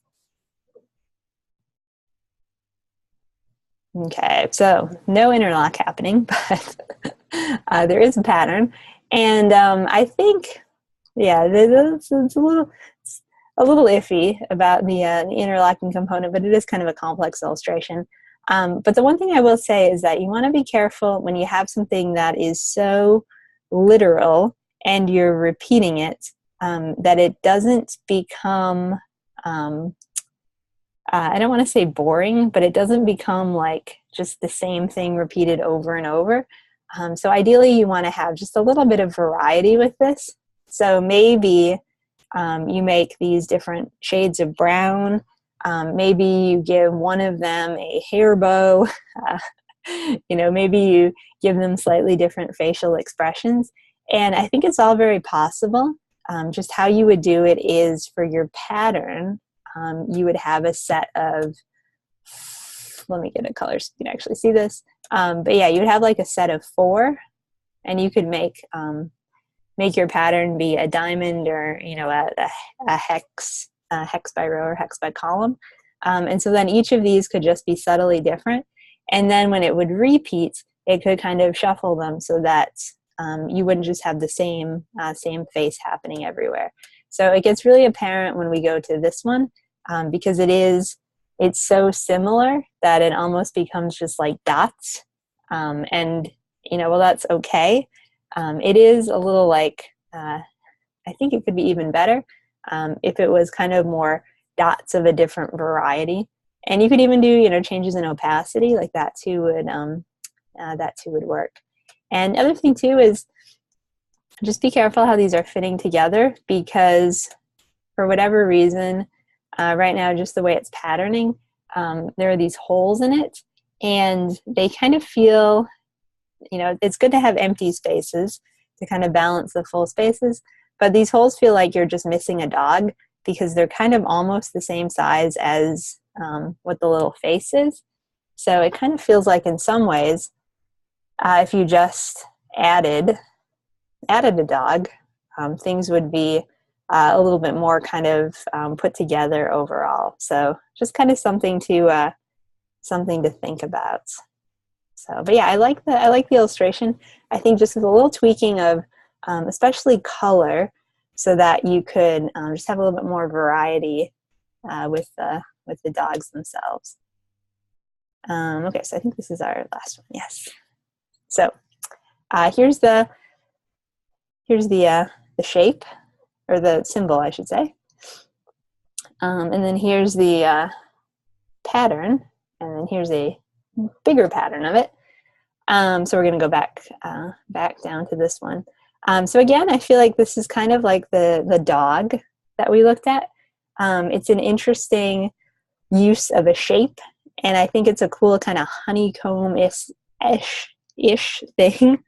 Okay, so no interlock happening, but there is a pattern, and I think, yeah, it's a little iffy about the interlocking component, but it is kind of a complex illustration. But the one thing I will say is that you want to be careful when you have something that is so literal and you're repeating it, that it doesn't become, I don't want to say boring, but it doesn't become like just the same thing repeated over and over. So ideally you want to have just a little bit of variety with this. So maybe you make these different shades of brown. Maybe you give one of them a hair bow. You know, maybe you give them slightly different facial expressions. And I think it's all very possible. Just how you would do it is for your pattern, you would have a set of, let me get a color so you can actually see this. But yeah, you would have like a set of 4, and you could make your pattern be a diamond or, you know, a hex by row or hex by column. And so then each of these could just be subtly different. And then when it would repeat, it could kind of shuffle them so that you wouldn't just have the same face happening everywhere. So it gets really apparent when we go to this one, because it's so similar that it almost becomes just like dots. And, you know, well, that's okay. It is a little like, I think it could be even better if it was kind of more dots of a different variety. And you could even do, you know, changes in opacity, like that too would work. And the other thing too is just be careful how these are fitting together, because for whatever reason, right now, just the way it's patterning, there are these holes in it, and they kind of feel, you know, it's good to have empty spaces to kind of balance the full spaces, but these holes feel like you're just missing a dog, because they're kind of almost the same size as what the little face is. So it kind of feels like in some ways, if you just added a dog, things would be a little bit more kind of put together overall. So just kind of something to think about. So, but yeah, I like the illustration. I think just with a little tweaking of especially color, so that you could just have a little bit more variety with the dogs themselves. Okay, so I think this is our last one. Yes. So here's the shape, or the symbol, I should say. And then here's the pattern, and then here's a bigger pattern of it. So we're going to go back down to this one. So again, I feel like this is kind of like the dog that we looked at. It's an interesting use of a shape, and I think it's a cool kind of honeycomb-ish thing.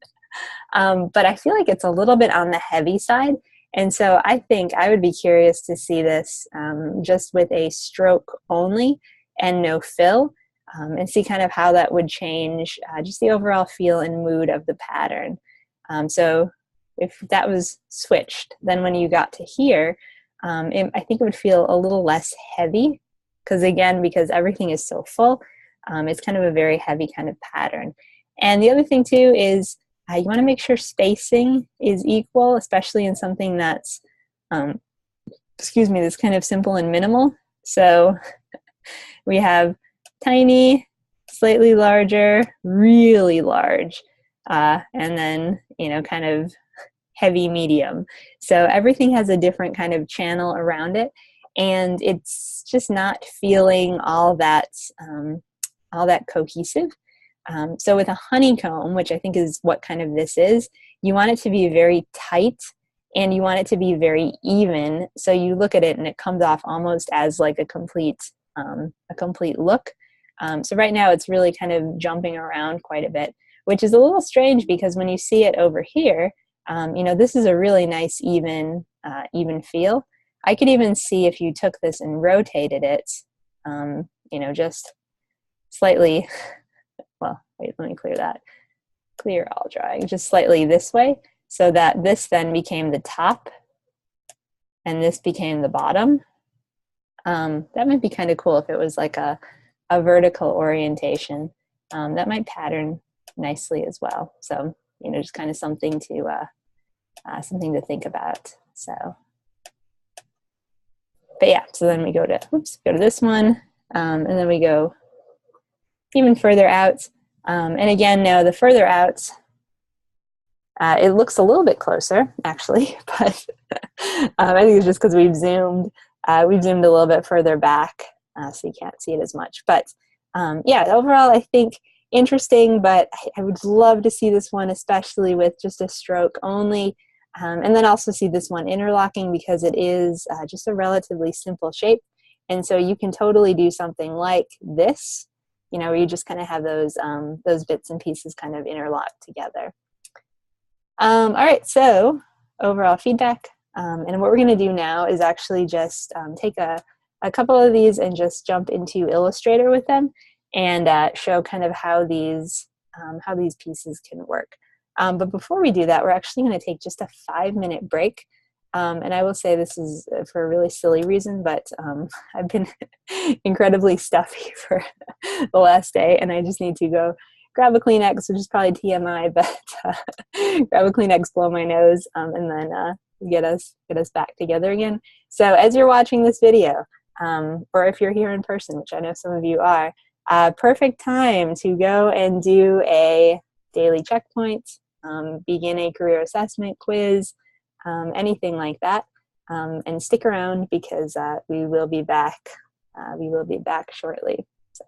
But I feel like it's a little bit on the heavy side. And so I think I would be curious to see this just with a stroke only and no fill, and see kind of how that would change just the overall feel and mood of the pattern. So if that was switched, then when you got to here, I think it would feel a little less heavy, because everything is so full, it's kind of a very heavy kind of pattern. And the other thing too is you want to make sure spacing is equal, especially in something that's, that's kind of simple and minimal. So we have tiny, slightly larger, really large, and then, you know, kind of heavy medium. So everything has a different kind of channel around it, and it's just not feeling all that cohesive. So with a honeycomb, which I think is what kind of this is, you want it to be very tight, and you want it to be very even. So you look at it and it comes off almost as like a complete look. So right now it's really kind of jumping around quite a bit, which is a little strange, because when you see it over here, you know, this is a really nice even feel. I could even see if you took this and rotated it, you know, just slightly. Well, wait, let me clear all drawing, just slightly this way, so that this then became the top and this became the bottom. That might be kind of cool if it was like a vertical orientation. That might pattern nicely as well. So, you know, just kind of something to think about. So, but yeah, so then we go to this one, and then we go even further out. And again, now the further out, it looks a little bit closer, actually, but I think it's just because we've zoomed a little bit further back, so you can't see it as much. But yeah, overall, I think interesting, but I would love to see this one, especially with just a stroke only, and then also see this one interlocking, because it is just a relatively simple shape. And so you can totally do something like this, you know, where you just kind of have those bits and pieces kind of interlocked together. All right, so overall feedback. And what we're going to do now is actually just take a couple of these and just jump into Illustrator with them, and show kind of how these pieces can work. But before we do that, we're actually going to take just a 5-minute break. And I will say this is for a really silly reason, but I've been incredibly stuffy for the last day, and I just need to go grab a Kleenex, which is probably TMI, but grab a Kleenex, blow my nose, and then get us back together again. So as you're watching this video, or if you're here in person, which I know some of you are, perfect time to go and do a daily checkpoint, begin a career assessment quiz, anything like that. and stick around because we will be back. We will be back shortly. So.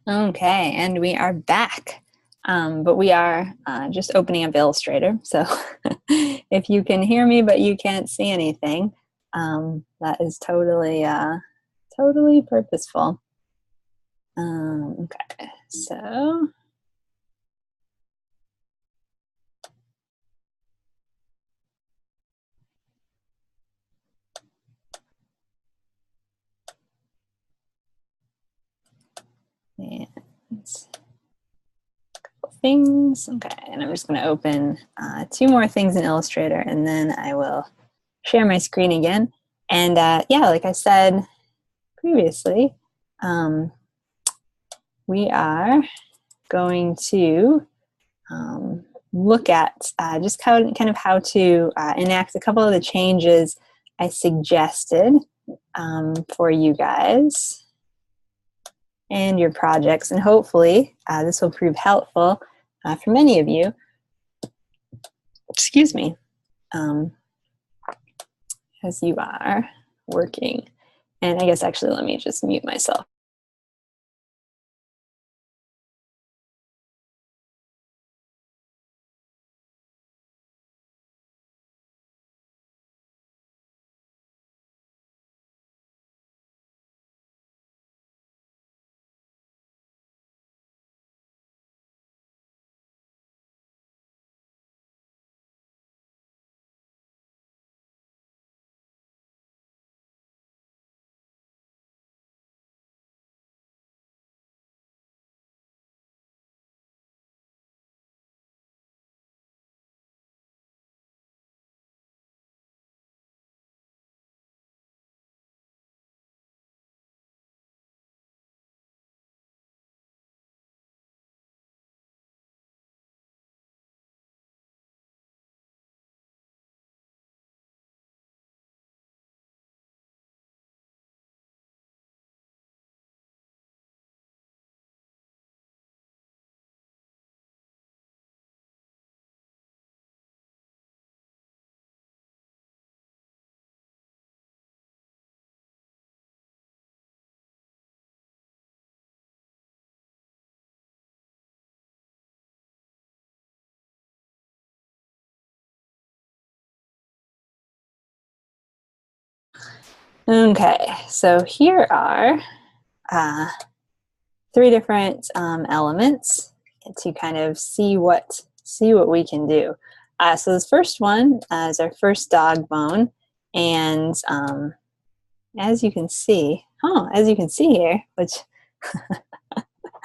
Okay, and we are back. But we are just opening up Illustrator. So if you can hear me but you can't see anything, that is totally, totally purposeful. Okay, so and things. Okay, and I'm just going to open two more things in Illustrator, and then I will share my screen again. And yeah, like I said previously, we are going to look at just kind of how to enact a couple of the changes I suggested for you guys and your projects. And hopefully this will prove helpful for many of you. Excuse me. As you are working. And I guess actually let me just mute myself. Okay, so here are three different elements to kind of see what we can do. So this first one is our first dog bone, and as you can see, here, which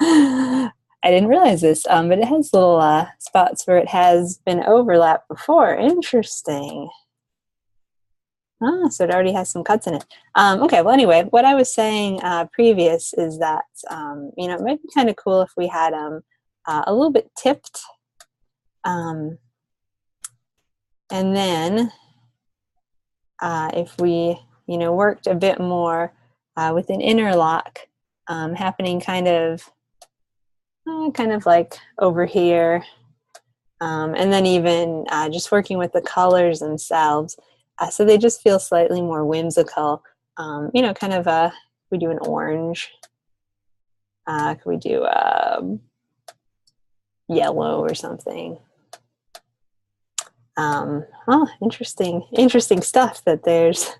I didn't realize this, but it has little spots where it has been overlapped before. Interesting. Ah, so it already has some cuts in it. Okay, well, anyway, what I was saying previous is that, it might be kind of cool if we had them a little bit tipped. And then if we, worked a bit more with an interlock happening kind of like over here. And then even just working with the colors themselves. So they just feel slightly more whimsical. Kind of we do an orange. Could we do yellow or something? Oh, interesting stuff. That there's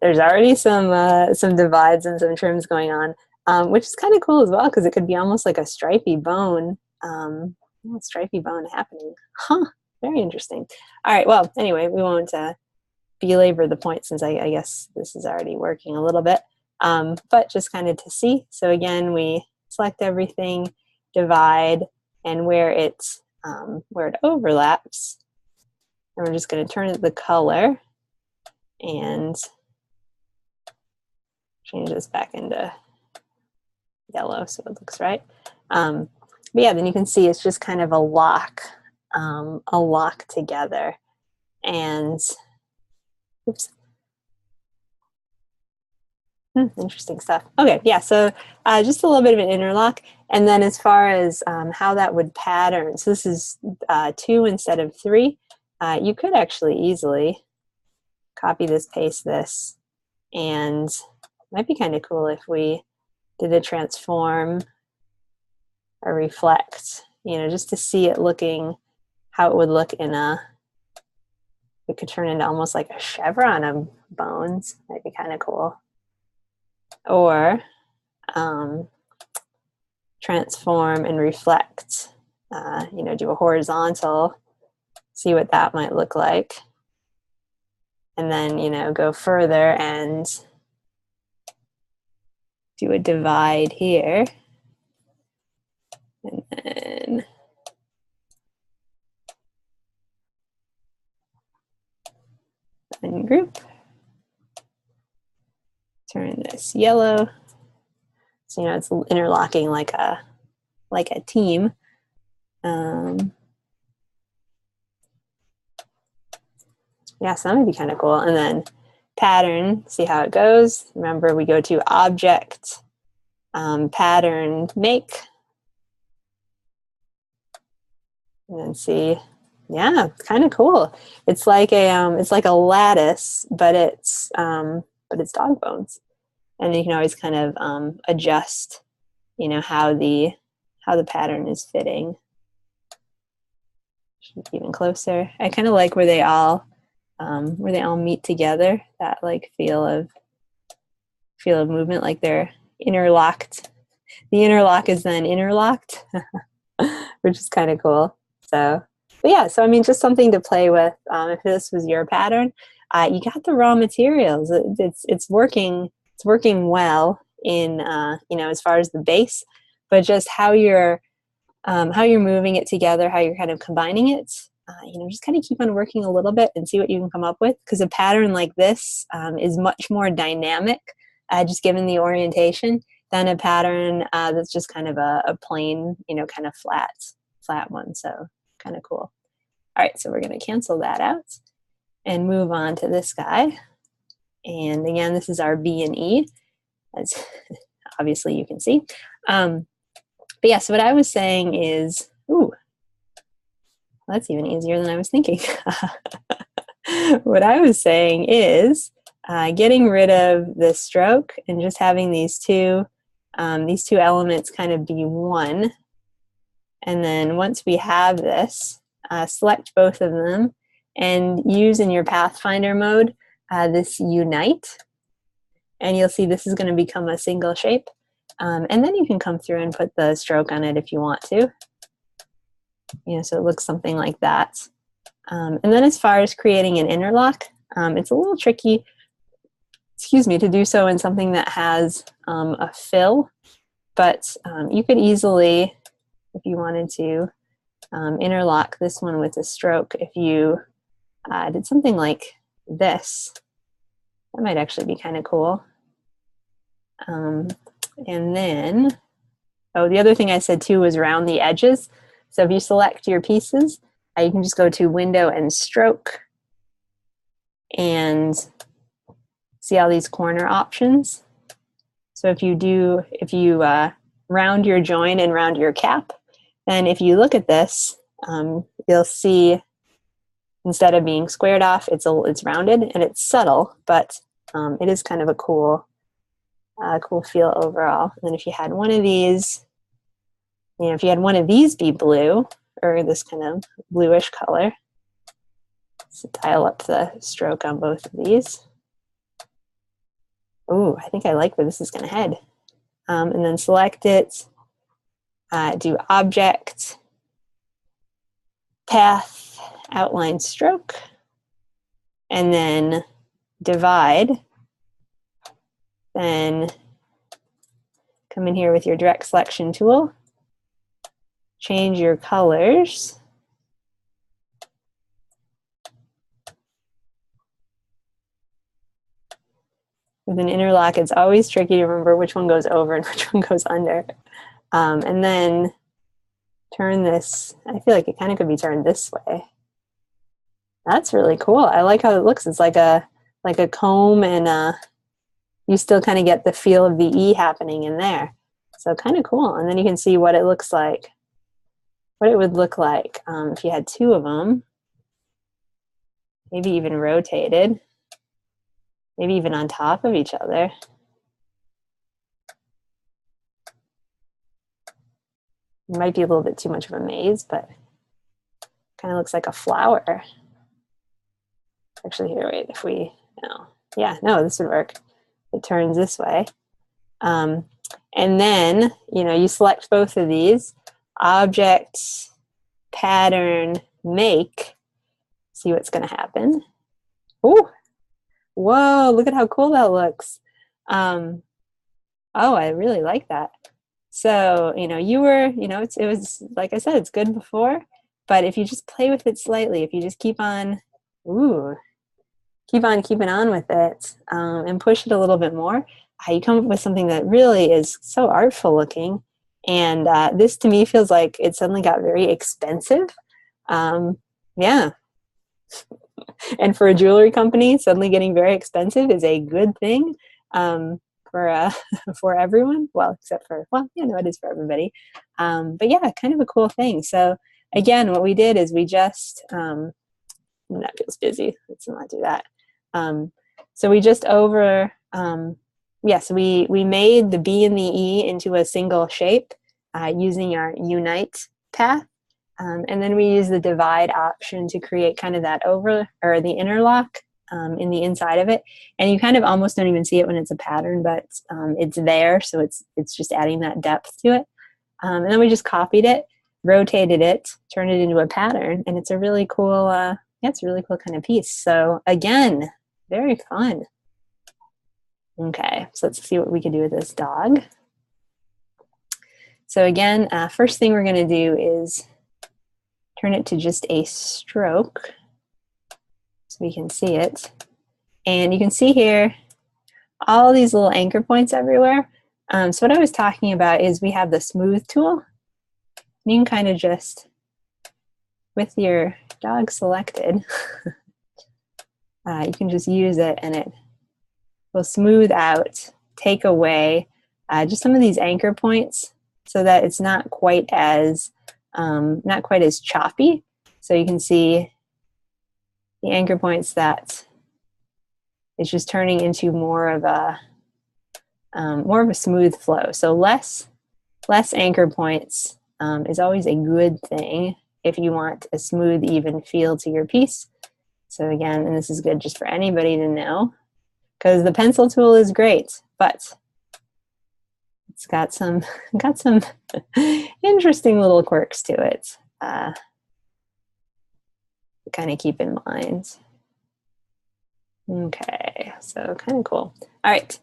there's already some divides and some trims going on, which is kind of cool as well because it could be almost like a stripy bone. Stripy bone happening. Huh. Very interesting. All right. Well, anyway, we won't belabor the point since I guess this is already working a little bit. But just kind of to see. So again, we select everything, divide, and where it overlaps, and we're just going to turn it the color and change this back into yellow so it looks right. But yeah, then you can see it's just kind of a lock together. And oops. Interesting stuff. Okay, yeah, so just a little bit of an interlock. And then as far as how that would pattern, so this is 2 instead of 3. You could actually easily copy this, paste this, and it might be kind of cool if we Did it transform or reflect? You know, just to see it looking, how it would look in a, it could turn into almost like a chevron of bones. Might be kind of cool. Or transform and reflect. You know, do a horizontal, see what that might look like. And then, you know, go further and do a divide here. And then ungroup. Turn this yellow. So, you know, it's interlocking like a team. Yeah, so that would be kind of cool. And then pattern, see how it goes. Remember, we go to object, pattern, make, and then see. Yeah, kind of cool. It's like a lattice, but it's dog bones, and you can always kind of adjust, you know, how the pattern is fitting. Even closer. I kind of like where they all meet together. That like feel of movement, like they're interlocked. The interlock is then interlocked, which is kind of cool. So, but yeah, so I mean, just something to play with. If this was your pattern, you got the raw materials. It's working well in you know, as far as the base, but just how you're moving it together, how you're kind of combining it. You know, just kind of keep on working a little bit and see what you can come up with, because a pattern like this is much more dynamic, just given the orientation, than a pattern that's just kind of a plain, you know, kind of flat one. So kind of cool. All right, so we're going to cancel that out and move on to this guy. And again, this is our B and E, as obviously you can see. But yeah, so what I was saying is, ooh, that's even easier than I was thinking. What I was saying is getting rid of the stroke and just having these two elements kind of be one. And then once we have this, select both of them and use in your Pathfinder mode this unite. And you'll see this is going to become a single shape. And then you can come through and put the stroke on it if you want to. You know, so it looks something like that. And then as far as creating an interlock, it's a little tricky, to do so in something that has a fill. But you could easily, if you wanted to, interlock this one with a stroke. If you did something like this, that might actually be kind of cool. And then, the other thing I said too was round the edges. So if you select your pieces, you can just go to Window and Stroke and see all these corner options. So if you round your join and round your cap, then if you look at this, you'll see instead of being squared off, it's rounded and it's subtle, but it is kind of a cool feel overall. And then if you had one of these, if you had one of these be blue, or this kind of bluish color, so dial up the stroke on both of these. Ooh, I think I like where this is going to head. And then select it, do Object, Path, Outline Stroke, and then Divide. Then come in here with your Direct Selection tool, change your colors. With an interlock, it's always tricky to remember which one goes over and which one goes under. And then turn this, I feel like it kind of could be turned this way. That's really cool. I like how it looks. It's like a comb, and you still kind of get the feel of the E happening in there. So kind of cool. And then you can see what it looks like, what it would look like if you had two of them, maybe even rotated, maybe even on top of each other. It might be a little bit too much of a maze, but kind of looks like a flower. Actually, here, wait, if we, no. Yeah, no, this would work. It turns this way. And then, you know, you select both of these, object, pattern, make, see what's going to happen. Ooh, whoa, look at how cool that looks. Oh, I really like that. So, you know, you were, you know, it was, like I said, it's good before, but if you just play with it slightly, if you just keep on, keep on keeping on with it and push it a little bit more, you come up with something that really is so artful looking. And this to me feels like it suddenly got very expensive. Yeah. And for a jewelry company, suddenly getting very expensive is a good thing for for everyone. Well, except for, well, you know, it is for everybody. But yeah, kind of a cool thing. So again, what we did is we just, that feels busy. Let's not do that. So we just yes, we made the B and the E into a single shape using our unite path. And then we use the divide option to create kind of that the interlock in the inside of it. And you kind of almost don't even see it when it's a pattern, but it's there. So it's just adding that depth to it. And then we just copied it, rotated it, turned it into a pattern. And it's a really cool, it's a really cool kind of piece. So again, very fun. Okay, so let's see what we can do with this dog. So again, first thing we're going to do is turn it to just a stroke so we can see it. And you can see here all these little anchor points everywhere. So what I was talking about is we have the smooth tool. You can kind of just, with your dog selected, you can just use it and it will smooth out, take away just some of these anchor points so that it's not quite as choppy. So you can see the anchor points that it's just turning into more of a smooth flow. So less anchor points is always a good thing if you want a smooth, even feel to your piece. So again, and this is good just for anybody to know, because the pencil tool is great, but it's got some interesting little quirks to it. Kind of keep in mind. Okay, so kind of cool. All right,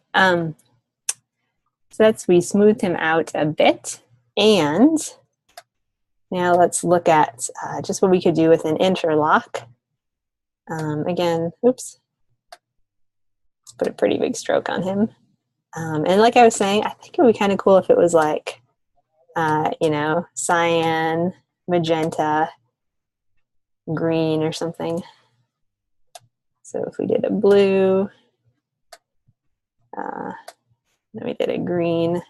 so we smoothed him out a bit, and now let's look at just what we could do with an interlock. Again, oops, let's put a pretty big stroke on him. And like I was saying, I think it would be kind of cool if it was like, you know, cyan, magenta, green or something. So if we did a blue, then we did a green.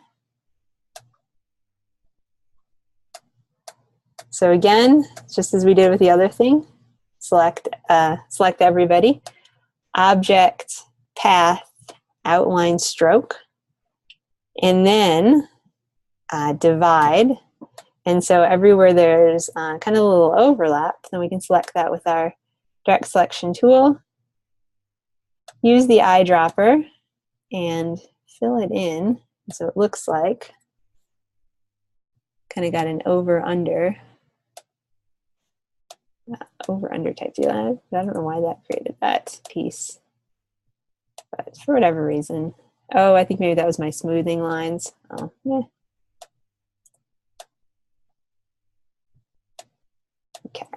So again, just as we did with the other thing, select everybody, object, path, outline, stroke, and then divide. And so everywhere there's kind of a little overlap, then we can select that with our direct selection tool. Use the eyedropper and fill it in so it looks like kind of got an over-under type deal. I don't know why that created that piece, but for whatever reason. Oh, I think maybe that was my smoothing lines. Oh, yeah. Okay,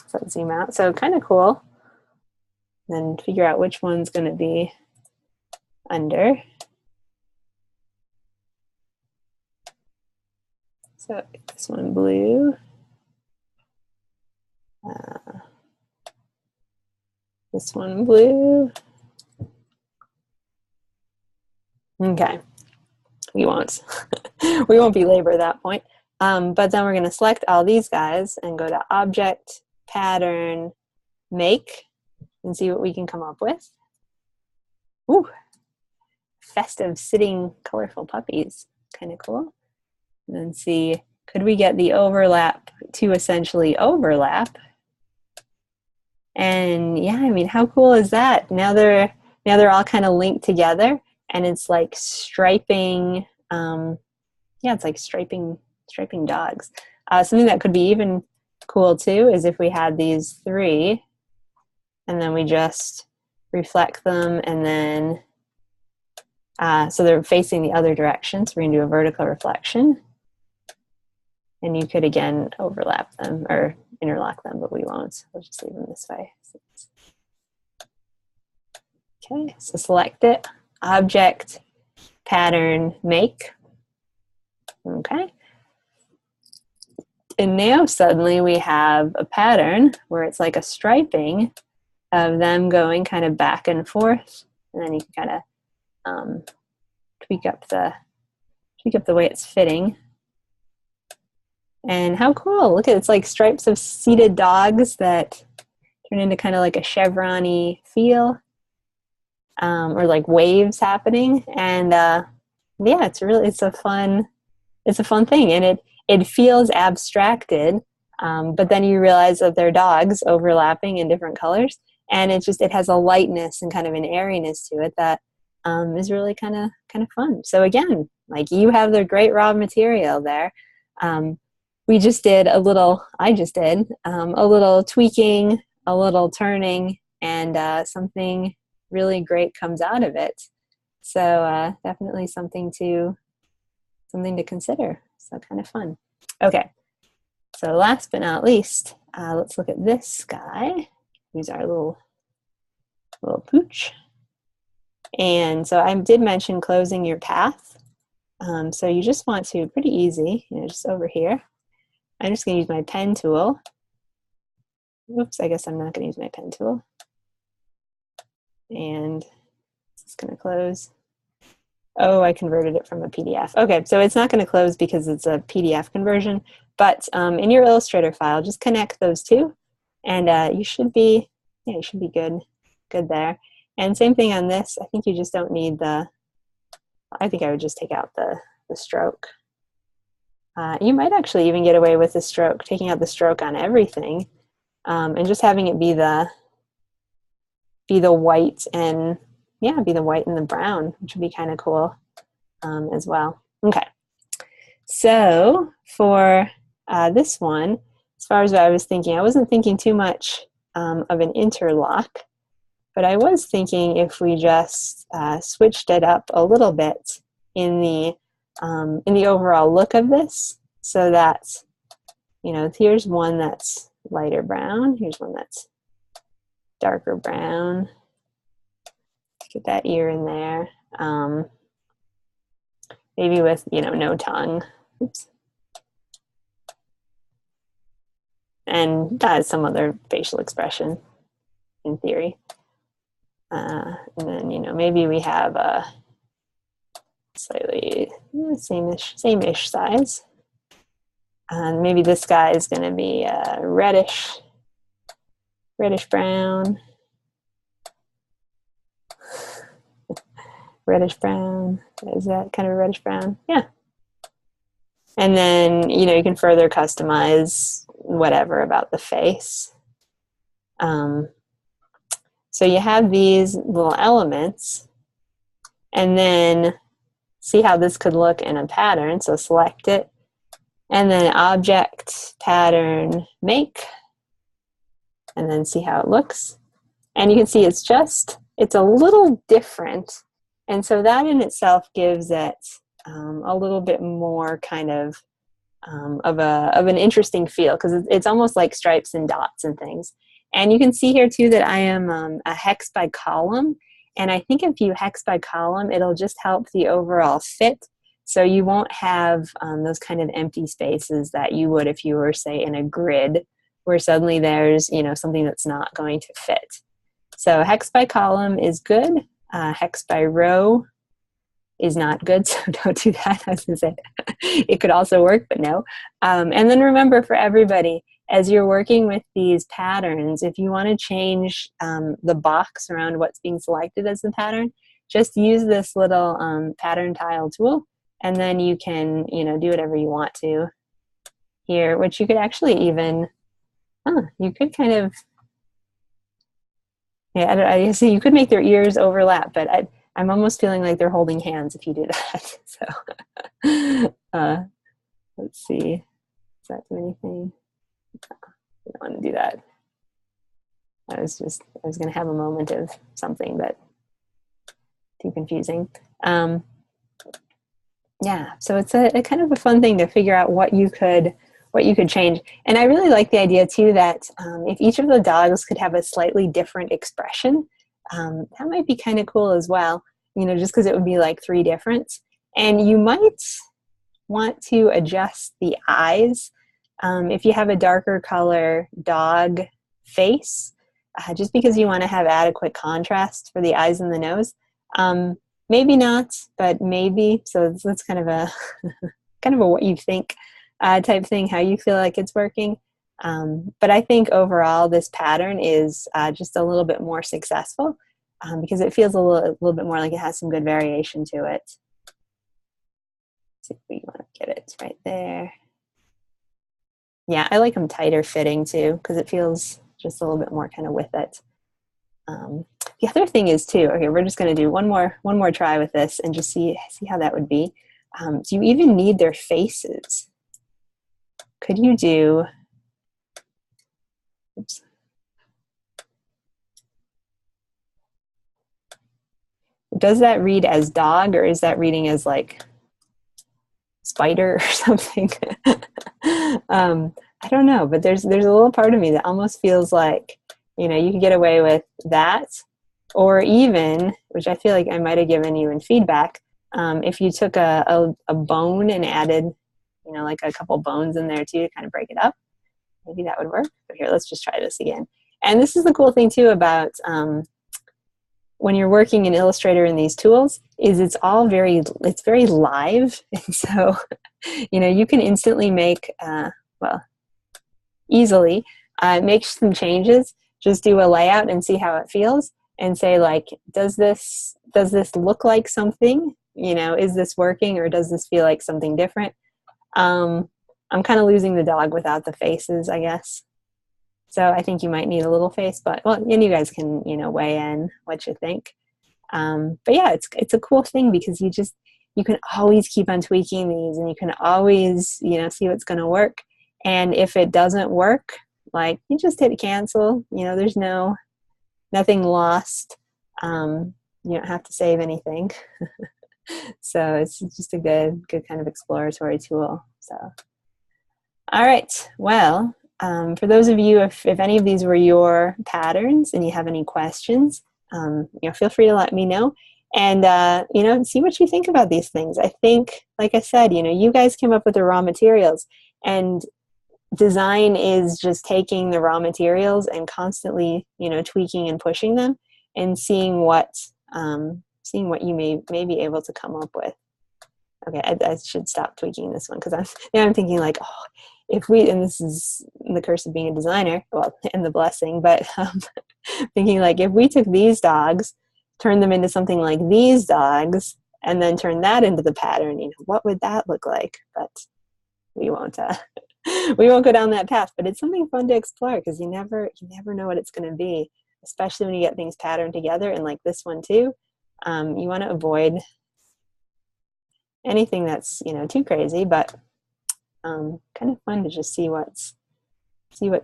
so let's zoom out. So kind of cool. Then figure out which one's going to be under. So this one blue. This one blue. Okay, we won't belabor that point. But then we're going to select all these guys and go to Object, Pattern, Make, and see what we can come up with. Ooh, festive sitting colorful puppies, kind of cool. And then see could we get the overlap to essentially overlap? And yeah, I mean, how cool is that? Now they're all kind of linked together, and it's like striping. Yeah, it's like striping dogs. Something that could be even cool too is if we had these three, and then we just reflect them, and then so they're facing the other direction. So we're gonna do a vertical reflection, and you could again overlap them or interlock them, but we won't. We'll just leave them this way. Okay, so select it, object, pattern, make. Okay. And now suddenly we have a pattern where it's like a striping of them going kind of back and forth. And then you can kind of tweak up the way it's fitting. And how cool, look at it's like stripes of seated dogs that turn into kind of like a chevron-y feel, or like waves happening. And yeah, it's a fun thing, and it feels abstracted, but then you realize that they're dogs overlapping in different colors, and it has a lightness and kind of an airiness to it that is really kind of fun. So again, like you have the great raw material there. I just did a little tweaking, a little turning, and something really great comes out of it. So definitely something to consider. So kind of fun. Okay, so last but not least, let's look at this guy. Here's our little pooch. And so I did mention closing your path. So you just want to, pretty easy, just over here. I'm just going to use my pen tool. Oops, I guess I'm not going to use my pen tool. And it's going to close. Oh, I converted it from a PDF. Okay, so it's not going to close because it's a PDF conversion, but in your Illustrator file, just connect those two, and you should be good there. And same thing on this. I think you just don't need I think I would just take out the stroke. You might actually even get away with the stroke, taking out the stroke on everything, and just having it be the white and be the white and the brown, which would be kind of cool as well. Okay, so for this one, as far as what I was thinking, I wasn't thinking too much of an interlock, but I was thinking if we just switched it up a little bit in the overall look of this, so that here's one that's lighter brown, here's one that's darker brown. Get that ear in there. Maybe with, no tongue. Oops. And some other facial expression in theory. And then, maybe we have a slightly same-ish size. And maybe this guy is going to be reddish brown. Reddish brown. Is that kind of a reddish brown? Yeah. And then, you can further customize whatever about the face. So you have these little elements, and then see how this could look in a pattern. So select it, and then object, pattern, make, and then see how it looks. And you can see it's a little different. And so that in itself gives it a little bit more kind of an interesting feel, because it's almost like stripes and dots and things. And you can see here too that I am a hex by column. And I think if you hex by column, it'll just help the overall fit. So you won't have those kind of empty spaces that you would if you were, say, in a grid where suddenly there's something that's not going to fit. So hex by column is good. Hex by row is not good, so don't do that. I was going to say it could also work, but no. And then remember, for everybody, as you're working with these patterns, if you want to change the box around what's being selected as the pattern, just use this little pattern tile tool, and then you can do whatever you want to here, which you could actually even, you could kind of, yeah, I see you could make their ears overlap, but I'm almost feeling like they're holding hands if you do that. So let's see. Is that do anything? I don't want to do that. I was going to have a moment of something, but too confusing. Yeah, so it's a kind of a fun thing to figure out what you could change. And I really like the idea too that if each of the dogs could have a slightly different expression, that might be kind of cool as well. You know, just because it would be like 3 different. And you might want to adjust the eyes. If you have a darker color dog face, just because you want to have adequate contrast for the eyes and the nose. Maybe not, but maybe. So that's kind of a kind of a what you think type thing, how you feel like it's working. But I think overall this pattern is just a little bit more successful because it feels a little bit more like it has some good variation to it. Let's see if we want to get it right there. Yeah, I like them tighter fitting too because it feels just a little bit more kind of with it. The other thing is too, okay, we're just going to do one more try with this and just see how that would be. Do you even need their faces? Could you do, oops. Does that read as dog or is that reading as like spider or something? I don't know, but there's a little part of me that almost feels like, you know, you could get away with that. Or even, which I feel like I might have given you in feedback, if you took a bone and added, you know, like a couple bones in there too to kind of break it up, maybe that would work. But here, let's just try this again. And this is the cool thing too about when you're working in Illustrator in these tools, is it's very live. And so, you know, you can instantly make, easily make some changes, just do a layout and see how it feels. And say like, does this look like something? You know, is this working or does this feel like something different? I'm kind of losing the dog without the faces, I guess. So I think you might need a little face, but well, and you guys can, you know, weigh in what you think. But yeah, it's a cool thing because you can always keep on tweaking these and you can always, you know, see what's going to work. And if it doesn't work, like you just hit cancel, you know, there's nothing lost. You don't have to save anything. So it's just a good kind of exploratory tool. So, all right. Well, for those of you, if any of these were your patterns and you have any questions, you know, feel free to let me know. And, you know, see what you think about these things. I think, like I said, you know, you guys came up with the raw materials and design is just taking the raw materials and constantly, you know, tweaking and pushing them and seeing what you may be able to come up with. Okay, I should stop tweaking this one because I'm thinking like, oh, if we, and this is the curse of being a designer, well, and the blessing, but thinking like if we took these dogs, turned them into something like these dogs, and then turn that into the pattern, you know, what would that look like? But we won't. We won't go down that path, but it's something fun to explore because you never know what it's going to be, especially when you get things patterned together. And like this one too, you want to avoid anything that's, you know, too crazy, but kind of fun to just see what's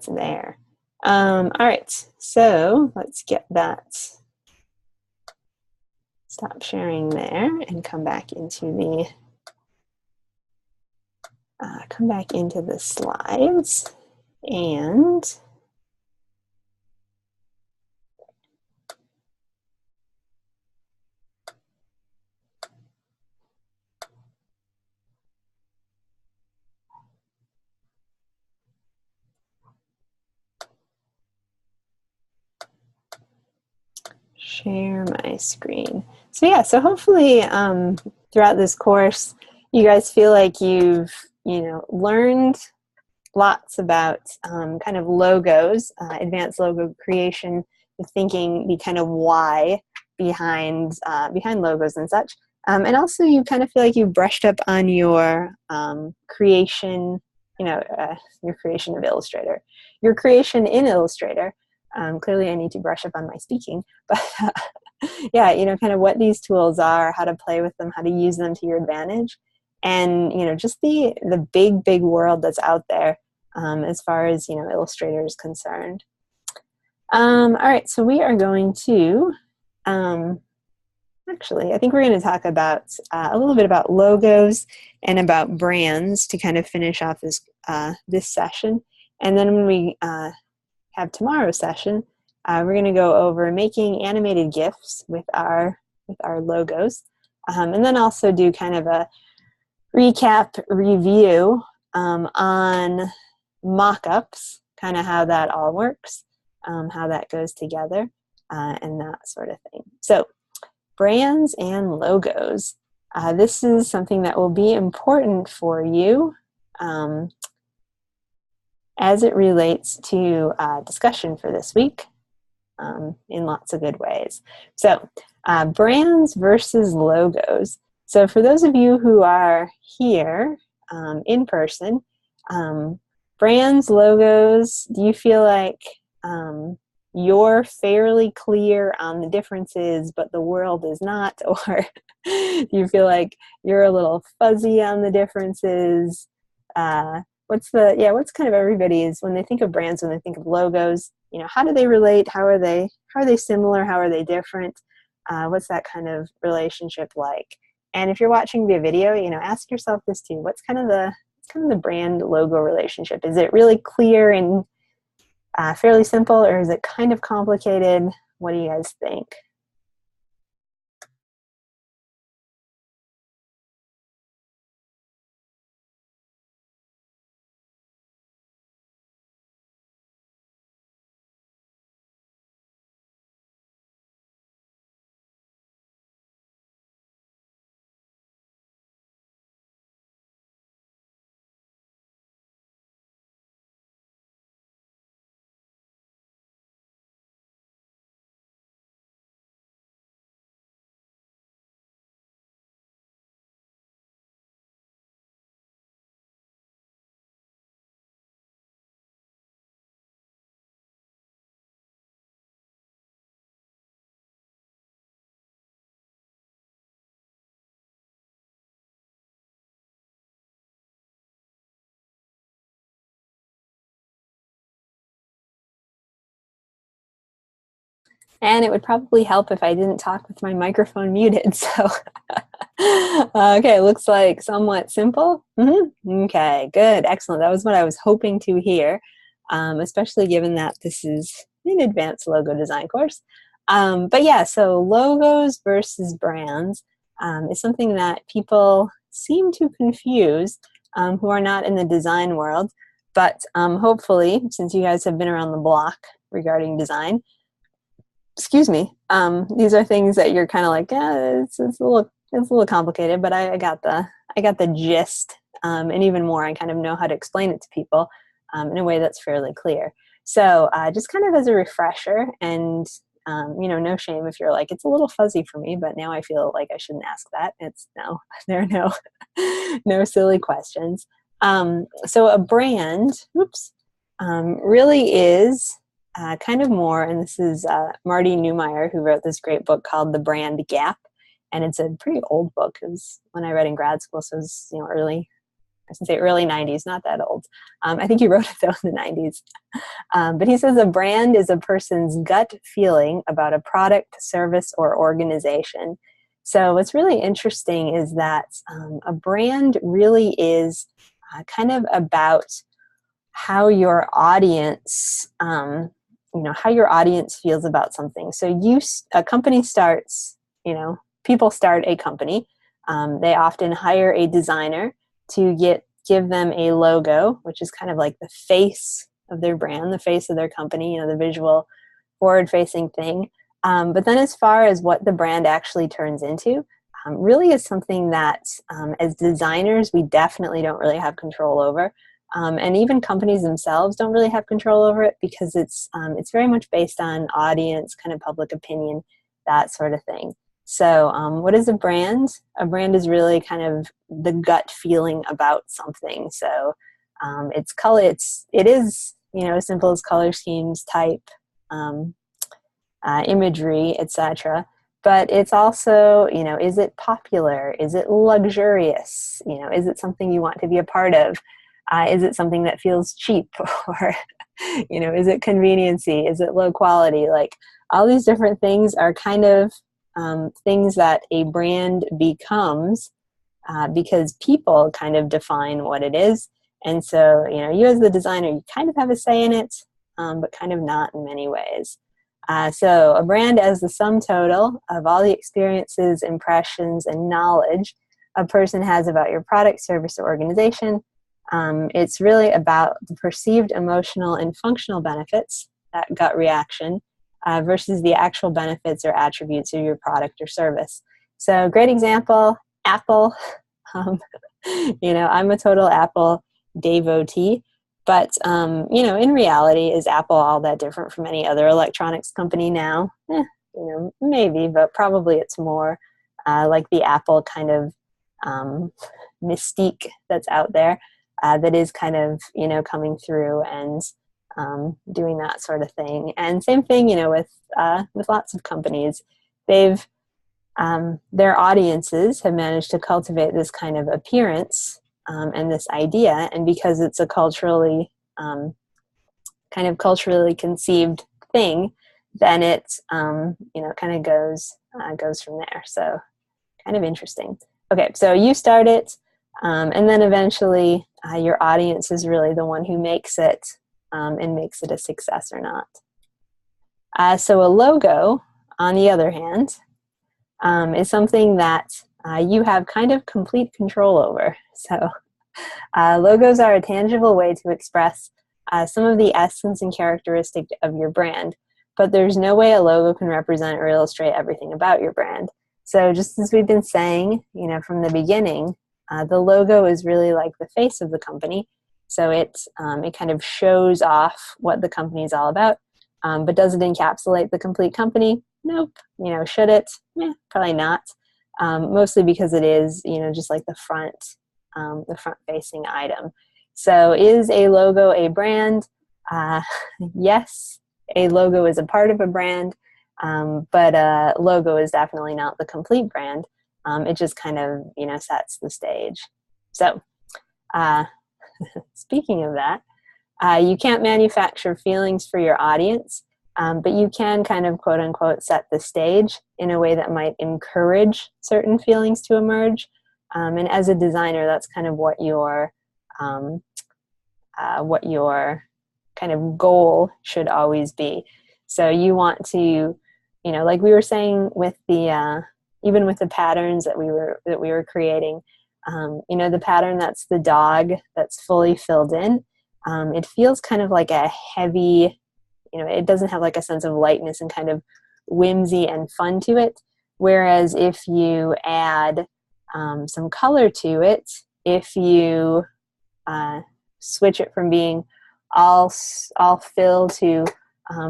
there. All right, so let's get that. Stop sharing there and come back into the slides and share my screen. So yeah, so hopefully throughout this course, you guys feel like you've, you know, learned lots about kind of logos, advanced logo creation, thinking the kind of why behind logos and such. And also you kind of feel like you've brushed up on your creation your creation of Illustrator. Your creation in Illustrator, clearly I need to brush up on my speaking, but yeah, kind of what these tools are, how to play with them, how to use them to your advantage, and, just the big world that's out there as far as, Illustrator is concerned. All right, so we are going to, actually, I think we're going to talk about a little bit about logos and about brands to kind of finish off this session. And then when we have tomorrow's session, we're going to go over making animated GIFs with our logos, and then also do kind of a recap review on mock-ups, kind of how that all works, how that goes together, and that sort of thing. So brands and logos. This is something that will be important for you as it relates to discussion for this week in lots of good ways. So brands versus logos. So for those of you who are here in person, brands, logos, do you feel like you're fairly clear on the differences, but the world is not? Or do you feel like you're a little fuzzy on the differences? What's kind of everybody's, when they think of brands, when they think of logos, how do they relate? How are they similar? How are they different? What's that kind of relationship like? And if you're watching via video, ask yourself this too. What's kind of the brand logo relationship? Is it really clear and fairly simple, or is it kind of complicated? What do you guys think? And it would probably help if I didn't talk with my microphone muted. So, okay, looks like somewhat simple. Okay, good, excellent. That was what I was hoping to hear, especially given that this is an advanced logo design course. But yeah, so logos versus brands is something that people seem to confuse who are not in the design world. But hopefully, since you guys have been around the block regarding design, excuse me, these are things that you're kind of like, it's a little complicated, but I got the gist, and even more, I kind of know how to explain it to people in a way that's fairly clear. So just kind of as a refresher, and no shame if you're like, it's a little fuzzy for me, but now I feel like I shouldn't ask that. There are no silly questions. So a brand, really is kind of more, and this is Marty Neumeier, who wrote this great book called The Brand Gap, and it's a pretty old book. It was when I read in grad school, so it was early 90s, not that old. I think he wrote it though in the 90s. But he says a brand is a person's gut feeling about a product, service, or organization. So what's really interesting is that a brand really is kind of about how your audience how your audience feels about something. So a company starts, people start a company. They often hire a designer to give them a logo, which is kind of like the face of their brand, the face of their company, the visual forward-facing thing. But then as far as what the brand actually turns into, really is something that as designers, we definitely don't really have control over. And even companies themselves don't really have control over it, because it's very much based on audience, kind of public opinion, that sort of thing. So what is a brand? A brand is really kind of the gut feeling about something. So It's color. It is, as simple as color schemes, type, imagery, etc. But it's also, is it popular? Is it luxurious? Is it something you want to be a part of? Is it something that feels cheap? Or, is it conveniency? Is it low quality? Like, all these different things are kind of things that a brand becomes because people kind of define what it is. And so, you as the designer, you kind of have a say in it, but kind of not in many ways. So a brand as the sum total of all the experiences, impressions, and knowledge a person has about your product, service, or organization. It's really about the perceived emotional and functional benefits, that gut reaction, versus the actual benefits or attributes of your product or service. So great example, Apple. I'm a total Apple devotee. But, in reality, is Apple all that different from any other electronics company now? Maybe, but probably it's more like the Apple kind of mystique that's out there that is kind of, coming through and doing that sort of thing. And same thing, with lots of companies. They've their audiences have managed to cultivate this kind of appearance and this idea, and because it's a culturally culturally conceived thing, then it kind of goes from there. So kind of interesting. Okay, so you start it, and then eventually your audience is really the one who makes it and makes it a success or not. So a logo, on the other hand, is something that you have kind of complete control over. So logos are a tangible way to express some of the essence and characteristic of your brand, but there's no way a logo can represent or illustrate everything about your brand. So just as we've been saying, from the beginning, the logo is really like the face of the company. So it kind of shows off what the company is all about, but does it encapsulate the complete company? Nope. Should it? Probably not. Mostly because it is, just like the front-facing item. So is a logo a brand? Yes, a logo is a part of a brand, but a logo is definitely not the complete brand. It just kind of, sets the stage. So speaking of that, you can't manufacture feelings for your audience, but you can kind of quote unquote set the stage in a way that might encourage certain feelings to emerge. And as a designer, that's kind of what your kind of goal should always be. So you want to, like we were saying with the even with the patterns that we were creating, the pattern that's the dog that's fully filled in. It feels kind of like a heavy, it doesn't have like a sense of lightness and kind of whimsy and fun to it. Whereas if you add some color to it, if you switch it from being all fill to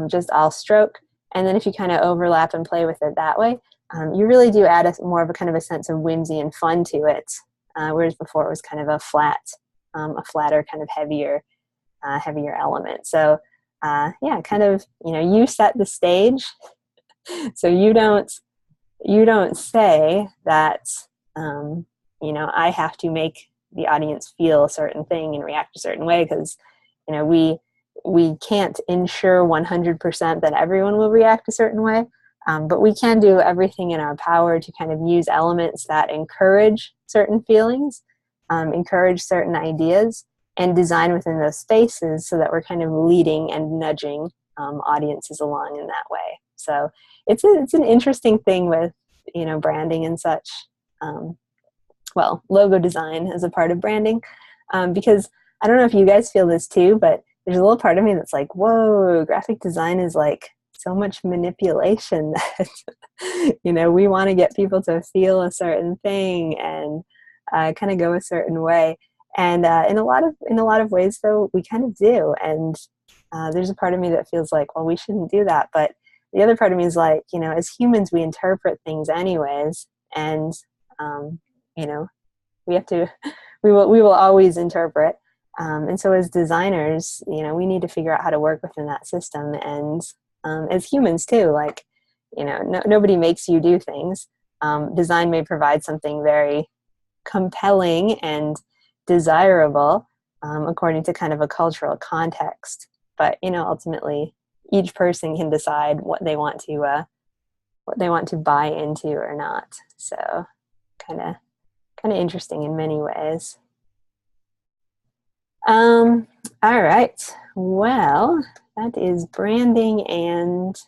just all stroke, and then if you kind of overlap and play with it that way, you really do add more of a kind of a sense of whimsy and fun to it. Whereas before it was kind of a flatter, kind of heavier element. So kind of, you set the stage. So you don't say that, I have to make the audience feel a certain thing and react a certain way, because, we can't ensure 100% that everyone will react a certain way. But we can do everything in our power to kind of use elements that encourage certain feelings, encourage certain ideas, and design within those spaces so that we're kind of leading and nudging audiences along in that way. So it's an interesting thing with, branding and such. Logo design as a part of branding, because I don't know if you guys feel this too, but there's a little part of me that's like, whoa, graphic design is like so much manipulation that, we want to get people to feel a certain thing and kind of go a certain way. And in a lot of ways, though, we kind of do. And there's a part of me that feels like, well, we shouldn't do that. But the other part of me is like, as humans, we interpret things anyways. And, we have to, we will always interpret. And so as designers, you know, we need to figure out how to work within that system. And as humans too, like, you know, nobody makes you do things. Design may provide something very compelling and desirable according to kind of a cultural context. But, you know, ultimately, each person can decide what they want to buy into or not. So kind of interesting in many ways. All right. Well, that is branding and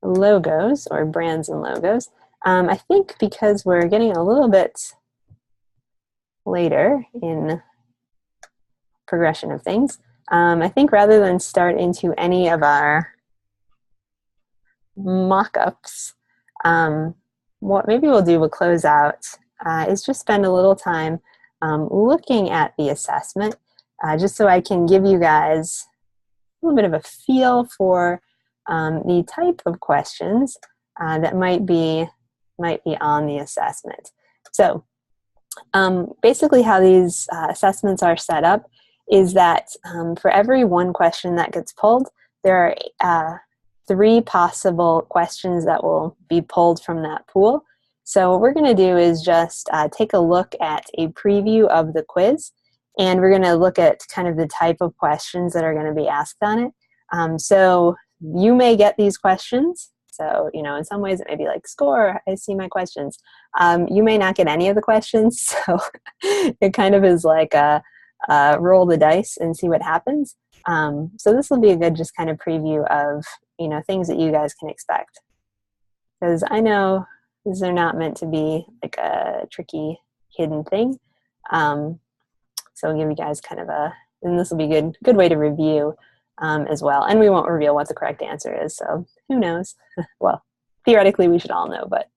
logos, or brands and logos. I think because we're getting a little bit later in progression of things, I think rather than start into any of our mock-ups, what maybe we'll close out is just spend a little time looking at the assessment, just so I can give you guys a little bit of a feel for the type of questions that might be on the assessment. So basically how these assessments are set up is that for every one question that gets pulled, there are 3 possible questions that will be pulled from that pool. So what we're going to do is just take a look at a preview of the quiz, and we're going to look at kind of the type of questions that are going to be asked on it. So you may get these questions. So, you know, in some ways it may be like, score, I see my questions. You may not get any of the questions. So it kind of is like a roll the dice and see what happens. So this will be a good just kind of preview of, you know, things that you guys can expect. Because I know these are not meant to be like a tricky hidden thing. So I'll give you guys kind of and this will be a good way to review as well. And we won't reveal what the correct answer is, so who knows? Well, theoretically we should all know, but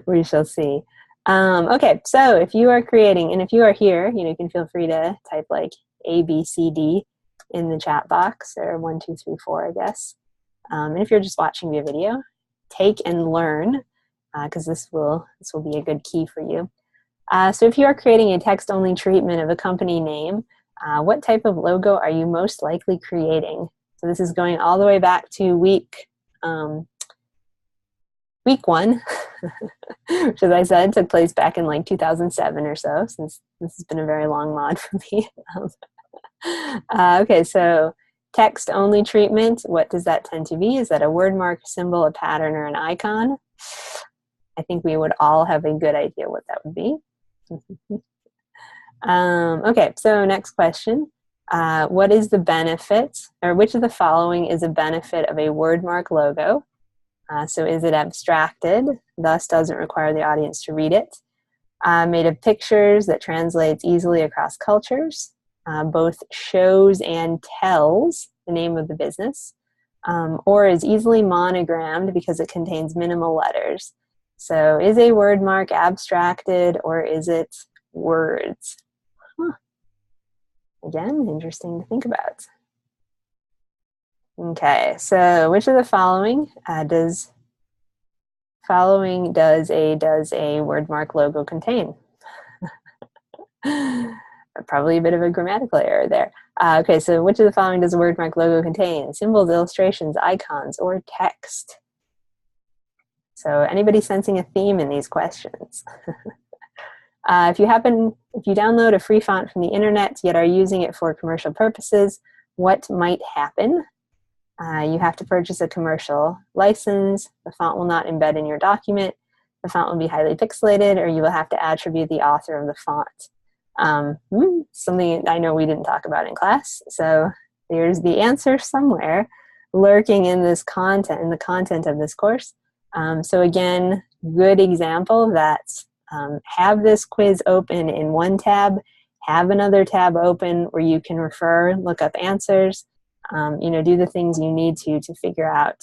we shall see. Okay, so if you are creating, and if you are here, you know, you can feel free to type like A, B, C, D in the chat box, or 1, 2, 3, 4, I guess. And if you're just watching via video, take and learn, because this will be a good key for you. So if you are creating a text-only treatment of a company name, what type of logo are you most likely creating? So this is going all the way back to week 1, which, as I said, took place back in like 2007 or so, since this has been a very long mod for me. Okay, so text-only treatment, what does that tend to be? Is that a word mark, symbol, a pattern, or an icon? I think we would all have a good idea what that would be. Okay, so next question. What is the benefit, or which of the following is a benefit of a wordmark logo? So is it abstracted, thus doesn't require the audience to read it? Made of pictures that translates easily across cultures? Both shows and tells the name of the business? Or is easily monogrammed because it contains minimal letters? So is a wordmark abstracted, or is it words? Again, interesting to think about. Okay, so which of the following does a wordmark logo contain? Probably a bit of a grammatical error there. Okay, so which of the following does a wordmark logo contain? Symbols, illustrations, icons, or text? So anybody sensing a theme in these questions? If you download a free font from the internet yet are using it for commercial purposes, what might happen? You have to purchase a commercial license. The font will not embed in your document. The font will be highly pixelated, or you will have to attribute the author of the font. Something I know we didn't talk about in class. So there's the answer somewhere lurking in this content, in the content of this course. So again, good example that have this quiz open in one tab, have another tab open where you can refer, look up answers, you know, do the things you need to figure out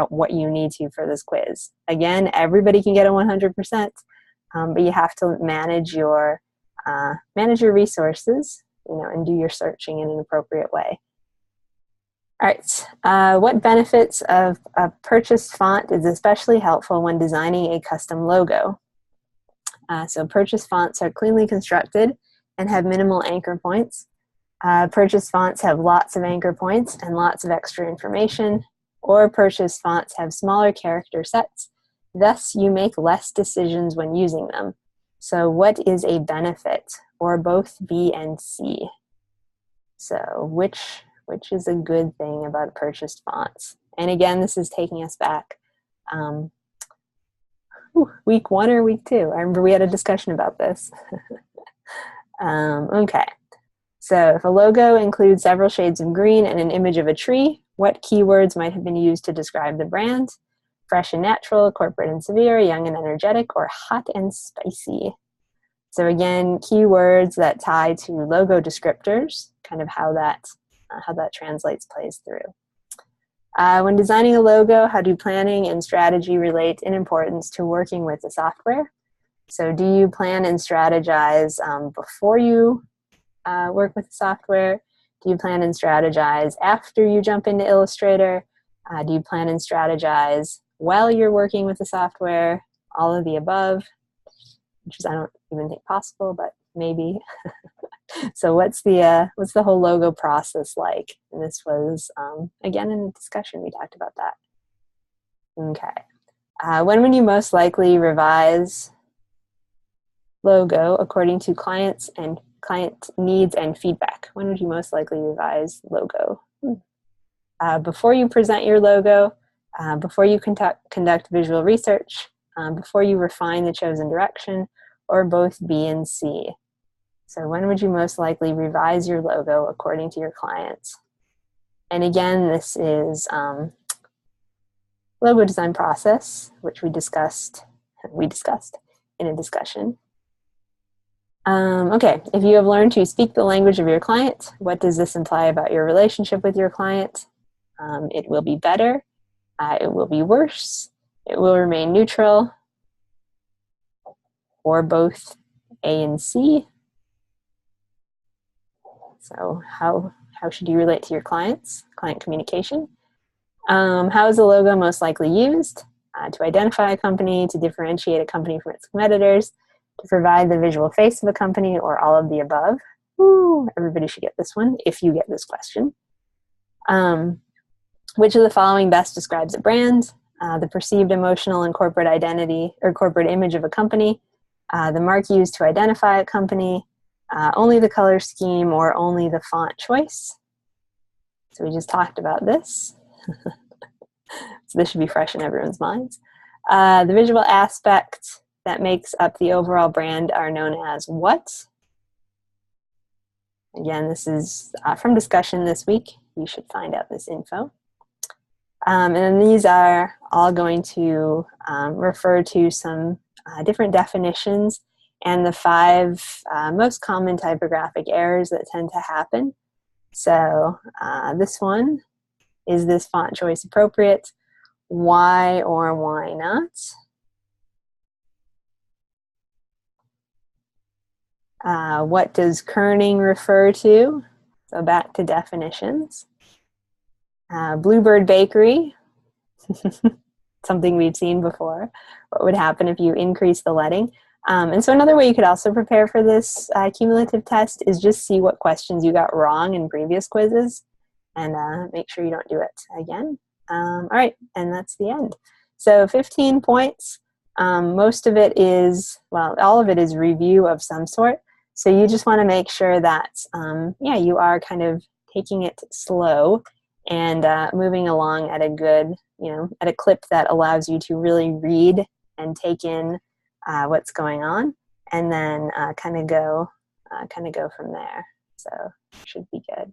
what you need to for this quiz. Again, everybody can get a 100%, but you have to manage your resources, you know, and do your searching in an appropriate way. All right, what benefits of a purchased font is especially helpful when designing a custom logo? So purchased fonts are cleanly constructed and have minimal anchor points. Purchase fonts have lots of anchor points and lots of extra information, or purchase fonts have smaller character sets. Thus, you make less decisions when using them. So what is a benefit? Or both B and C? So which is a good thing about purchased fonts? And again, this is taking us back week 1 or week 2. I remember we had a discussion about this. Okay. So if a logo includes several shades of green and an image of a tree, what keywords might have been used to describe the brand? Fresh and natural, corporate and severe, young and energetic, or hot and spicy? So again, keywords that tie to logo descriptors, kind of how that translates plays through. When designing a logo, how do planning and strategy relate in importance to working with the software? So do you plan and strategize before you work with the software? Do you plan and strategize after you jump into Illustrator? Do you plan and strategize while you're working with the software? All of the above, which is I don't even think possible, but maybe. So what's the whole logo process like? And this was, again, in a discussion, we talked about that. Okay. When would you most likely revise logo according to client needs and feedback? When would you most likely revise logo? Before you present your logo, before you conduct visual research, before you refine the chosen direction, or both B and C? So when would you most likely revise your logo according to your clients? And again, this is logo design process, which we discussed in a discussion. Okay, if you have learned to speak the language of your client, what does this imply about your relationship with your client? It will be better, it will be worse, it will remain neutral, or both A and C. So how should you relate to your clients? Client communication. How is a logo most likely used? To identify a company, to differentiate a company from its competitors, to provide the visual face of a company, or all of the above. Ooh, everybody should get this one if you get this question. Which of the following best describes a brand? The perceived emotional and corporate identity or corporate image of a company, the mark used to identify a company, only the color scheme, or only the font choice. So we just talked about this. So this should be fresh in everyone's minds. The visual aspect that makes up the overall brand are known as what? Again, this is from discussion this week. You should find out this info. And then these are all going to refer to some different definitions and the 5 most common typographic errors that tend to happen. So this one, is this font choice appropriate? Why or why not? What does kerning refer to? So back to definitions. Bluebird Bakery, something we've seen before. What would happen if you increase the leading? And so another way you could also prepare for this cumulative test is just see what questions you got wrong in previous quizzes and make sure you don't do it again. All right, and that's the end. So 15 points. Most of it is, well, all of it is review of some sort. So you just want to make sure that, yeah, you are kind of taking it slow and moving along at a good, at a clip that allows you to really read and take in what's going on, and then kind of go from there. So should be good.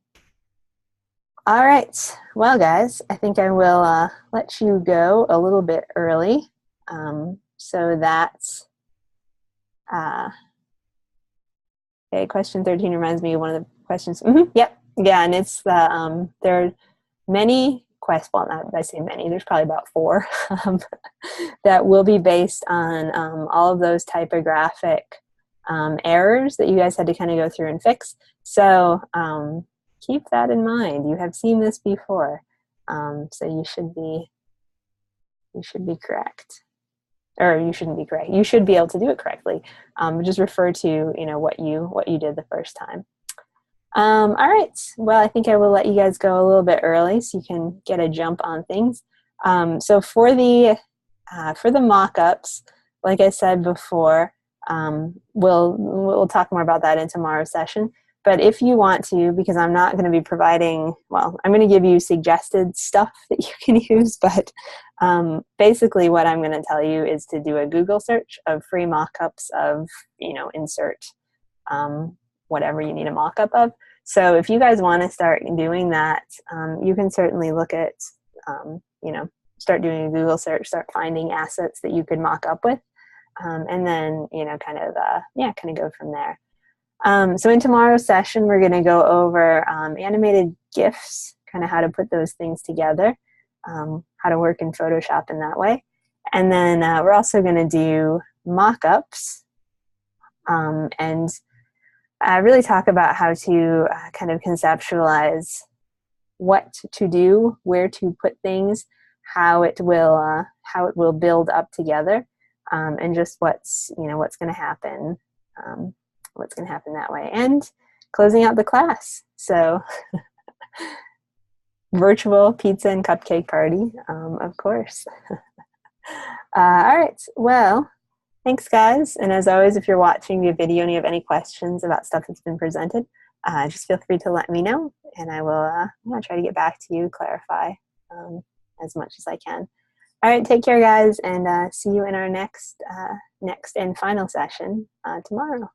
All right. Well, guys, I think I will let you go a little bit early, so that. Okay, question 13 reminds me of one of the questions. Yep. Yeah, and it's the there are many questions. Well, not I say many. There's probably about 4 that will be based on all of those typographic errors that you guys had to kind of go through and fix. So keep that in mind. You have seen this before, so you should be correct. or you shouldn't be correct. You should be able to do it correctly. Just refer to, what you did the first time. All right. Well, I think I will let you guys go a little bit early so you can get a jump on things. So for the mock-ups, like I said before, we'll talk more about that in tomorrow's session. But if you want to, because I'm not going to be providing, I'm going to give you suggested stuff that you can use, but basically what I'm going to tell you is to do a Google search of free mock-ups of, insert whatever you need a mock-up of. So if you guys want to start doing that, you can certainly look at, start doing a Google search, start finding assets that you could mock up with, and then, kind of go from there. So in tomorrow's session, we're going to go over animated GIFs, kind of how to put those things together, how to work in Photoshop in that way. And then we're also going to do mock-ups and really talk about how to kind of conceptualize what to do, where to put things, how it will build up together, and just what's going to happen. What's going to happen that way, and closing out the class. So virtual pizza and cupcake party, of course. All right, well, thanks guys, and as always, if you're watching the video and you have any questions about stuff that's been presented, just feel free to let me know, and I will try to get back to you, clarify as much as I can. All right, take care guys, and see you in our next and final session tomorrow.